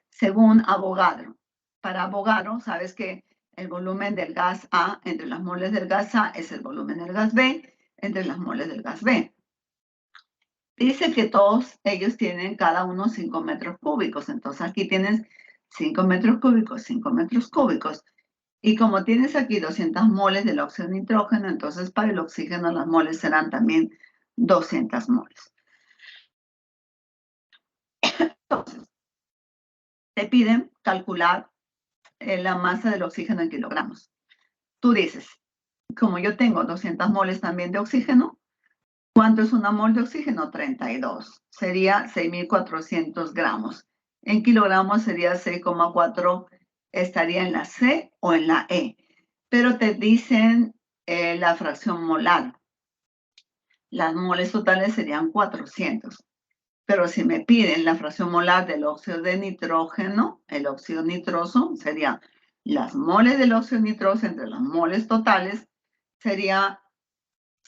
según Avogadro, para Avogadro, sabes que el volumen del gas A entre las moles del gas A es el volumen del gas B entre las moles del gas B. Dice que todos ellos tienen cada uno 5 metros cúbicos. Entonces aquí tienes 5 metros cúbicos, 5 metros cúbicos. Y como tienes aquí 200 moles del óxido de nitrógeno, entonces para el oxígeno las moles serán también 200 moles. Entonces, te piden calcular la masa del oxígeno en kilogramos. Tú dices, como yo tengo 200 moles también de oxígeno, ¿Cuánto es una mol de oxígeno? 32. Sería 6.400 gramos. En kilogramos sería 6,4. Estaría en la C o en la E. Pero te dicen la fracción molar. Las moles totales serían 400. Pero si me piden la fracción molar del óxido de nitrógeno, el óxido nitroso, sería las moles del óxido nitroso entre las moles totales, sería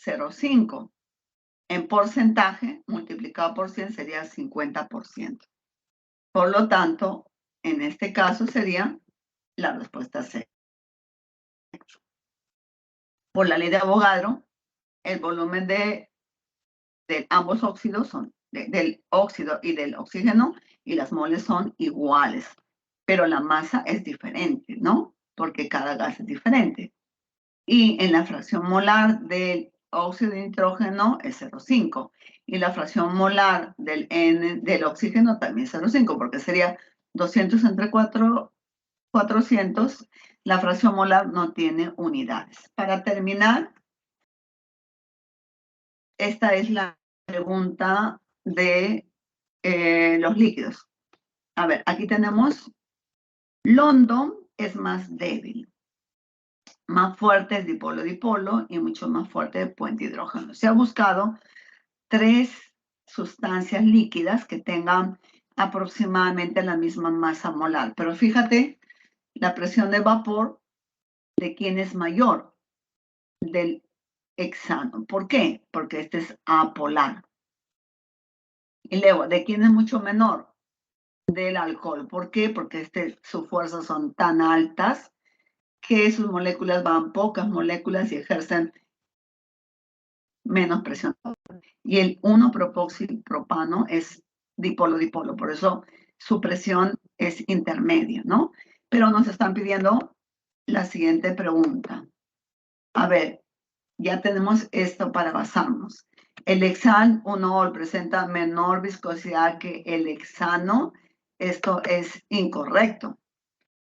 0,5. En porcentaje, multiplicado por 100, sería 50%. Por lo tanto, en este caso sería la respuesta C. Por la ley de Avogadro, el volumen de ambos óxidos son del óxido y del oxígeno, y las moles son iguales, pero la masa es diferente, ¿no? Porque cada gas es diferente. Y en la fracción molar del óxido de nitrógeno es 0,5. Y la fracción molar del oxígeno también es 0,5, porque sería 200 entre 400. La fracción molar no tiene unidades. Para terminar, esta es la pregunta de los líquidos. A ver, aquí tenemos London es más débil. Más fuerte es dipolo-dipolo y mucho más fuerte el puente hidrógeno. Se ha buscado 3 sustancias líquidas que tengan aproximadamente la misma masa molar. Pero fíjate, la presión de vapor, ¿de quién es mayor? Del hexano. ¿Por qué? Porque este es apolar. Y luego, ¿de quién es mucho menor? Del alcohol. ¿Por qué? Porque sus fuerzas son tan altas que sus moléculas van pocas moléculas y ejercen menos presión. Y el 1-propóxil-propano es dipolo-dipolo, por eso su presión es intermedia, ¿no? Pero nos están pidiendo la siguiente pregunta. A ver, ya tenemos esto para basarnos. El hexan 1-ol presenta menor viscosidad que el hexano. Esto es incorrecto,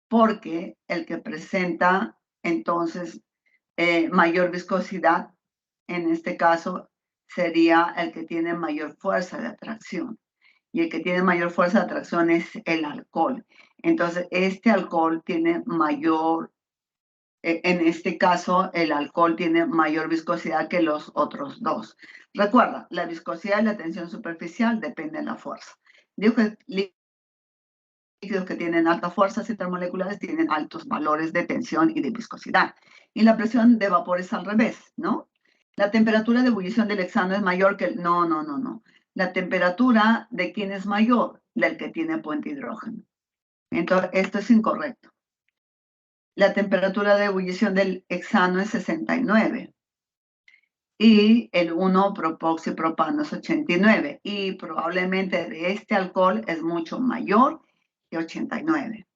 porque el que presenta entonces mayor viscosidad, en este caso, sería el que tiene mayor fuerza de atracción. Y el que tiene mayor fuerza de atracción es el alcohol. Entonces, este alcohol tiene mayor, en este caso, el alcohol tiene mayor viscosidad que los otros dos. Recuerda, la viscosidad y la tensión superficial depende de la fuerza. Digo que líquidos que tienen altas fuerzas intermoleculares tienen altos valores de tensión y de viscosidad. Y la presión de vapor es al revés, ¿no? La temperatura de ebullición del hexano es mayor que el... No. La temperatura de quién es mayor, del que tiene puente hidrógeno. Entonces, esto es incorrecto. La temperatura de ebullición del hexano es 69. Y el 1-propoxipropano es 89. Y probablemente de este alcohol es mucho mayor que 89.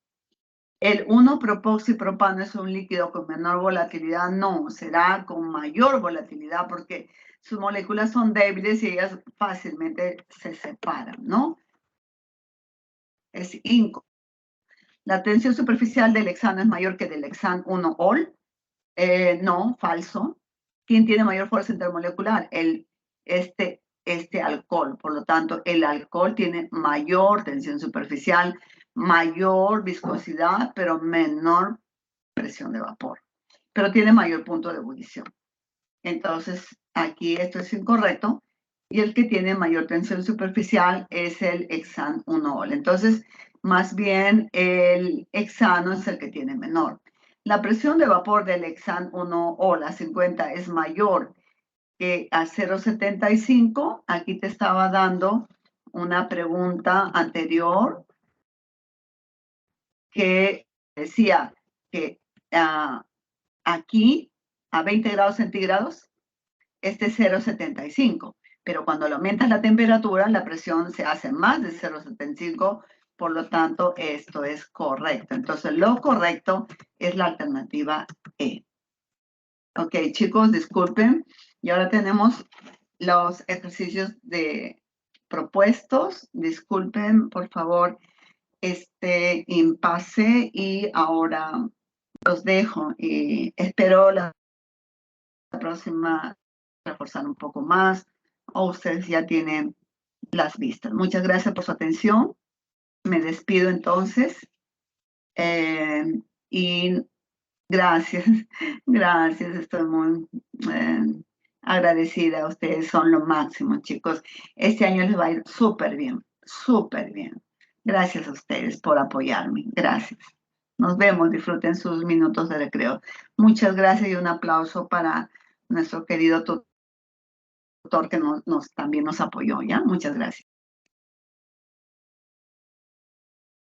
El 1-propoxipropano es un líquido con menor volatilidad. No, será con mayor volatilidad porque sus moléculas son débiles y ellas fácilmente se separan, ¿no? Es incorrecto. La tensión superficial del hexano es mayor que del hexan 1-ol. No, falso. ¿Quién tiene mayor fuerza intermolecular? Este alcohol. Por lo tanto, el alcohol tiene mayor tensión superficial, mayor viscosidad, pero menor presión de vapor. Pero tiene mayor punto de ebullición. Entonces, aquí esto es incorrecto. Y el que tiene mayor tensión superficial es el hexan 1-ol. Entonces, más bien el hexano es el que tiene menor. La presión de vapor del hexan 1-ol a 50 es mayor que a 0,75. Aquí te estaba dando una pregunta anterior que decía que aquí a 20 grados centígrados este es 0,75. Pero cuando le aumentas la temperatura, la presión se hace más de 0,75, por lo tanto, esto es correcto. Entonces, lo correcto es la alternativa E. Ok, chicos, disculpen. Y ahora tenemos los ejercicios propuestos. Disculpen, por favor, este impasse y ahora los dejo. Y espero la próxima reforzar un poco más o ustedes ya tienen las vistas. Muchas gracias por su atención. Me despido entonces. Y gracias, gracias. Estoy muy agradecida. Ustedes son lo máximo, chicos. Este año les va a ir súper bien, súper bien. Gracias a ustedes por apoyarme. Gracias. Nos vemos. Disfruten sus minutos de recreo. Muchas gracias y un aplauso para nuestro querido tutor que también nos apoyó, ¿ya? Muchas gracias.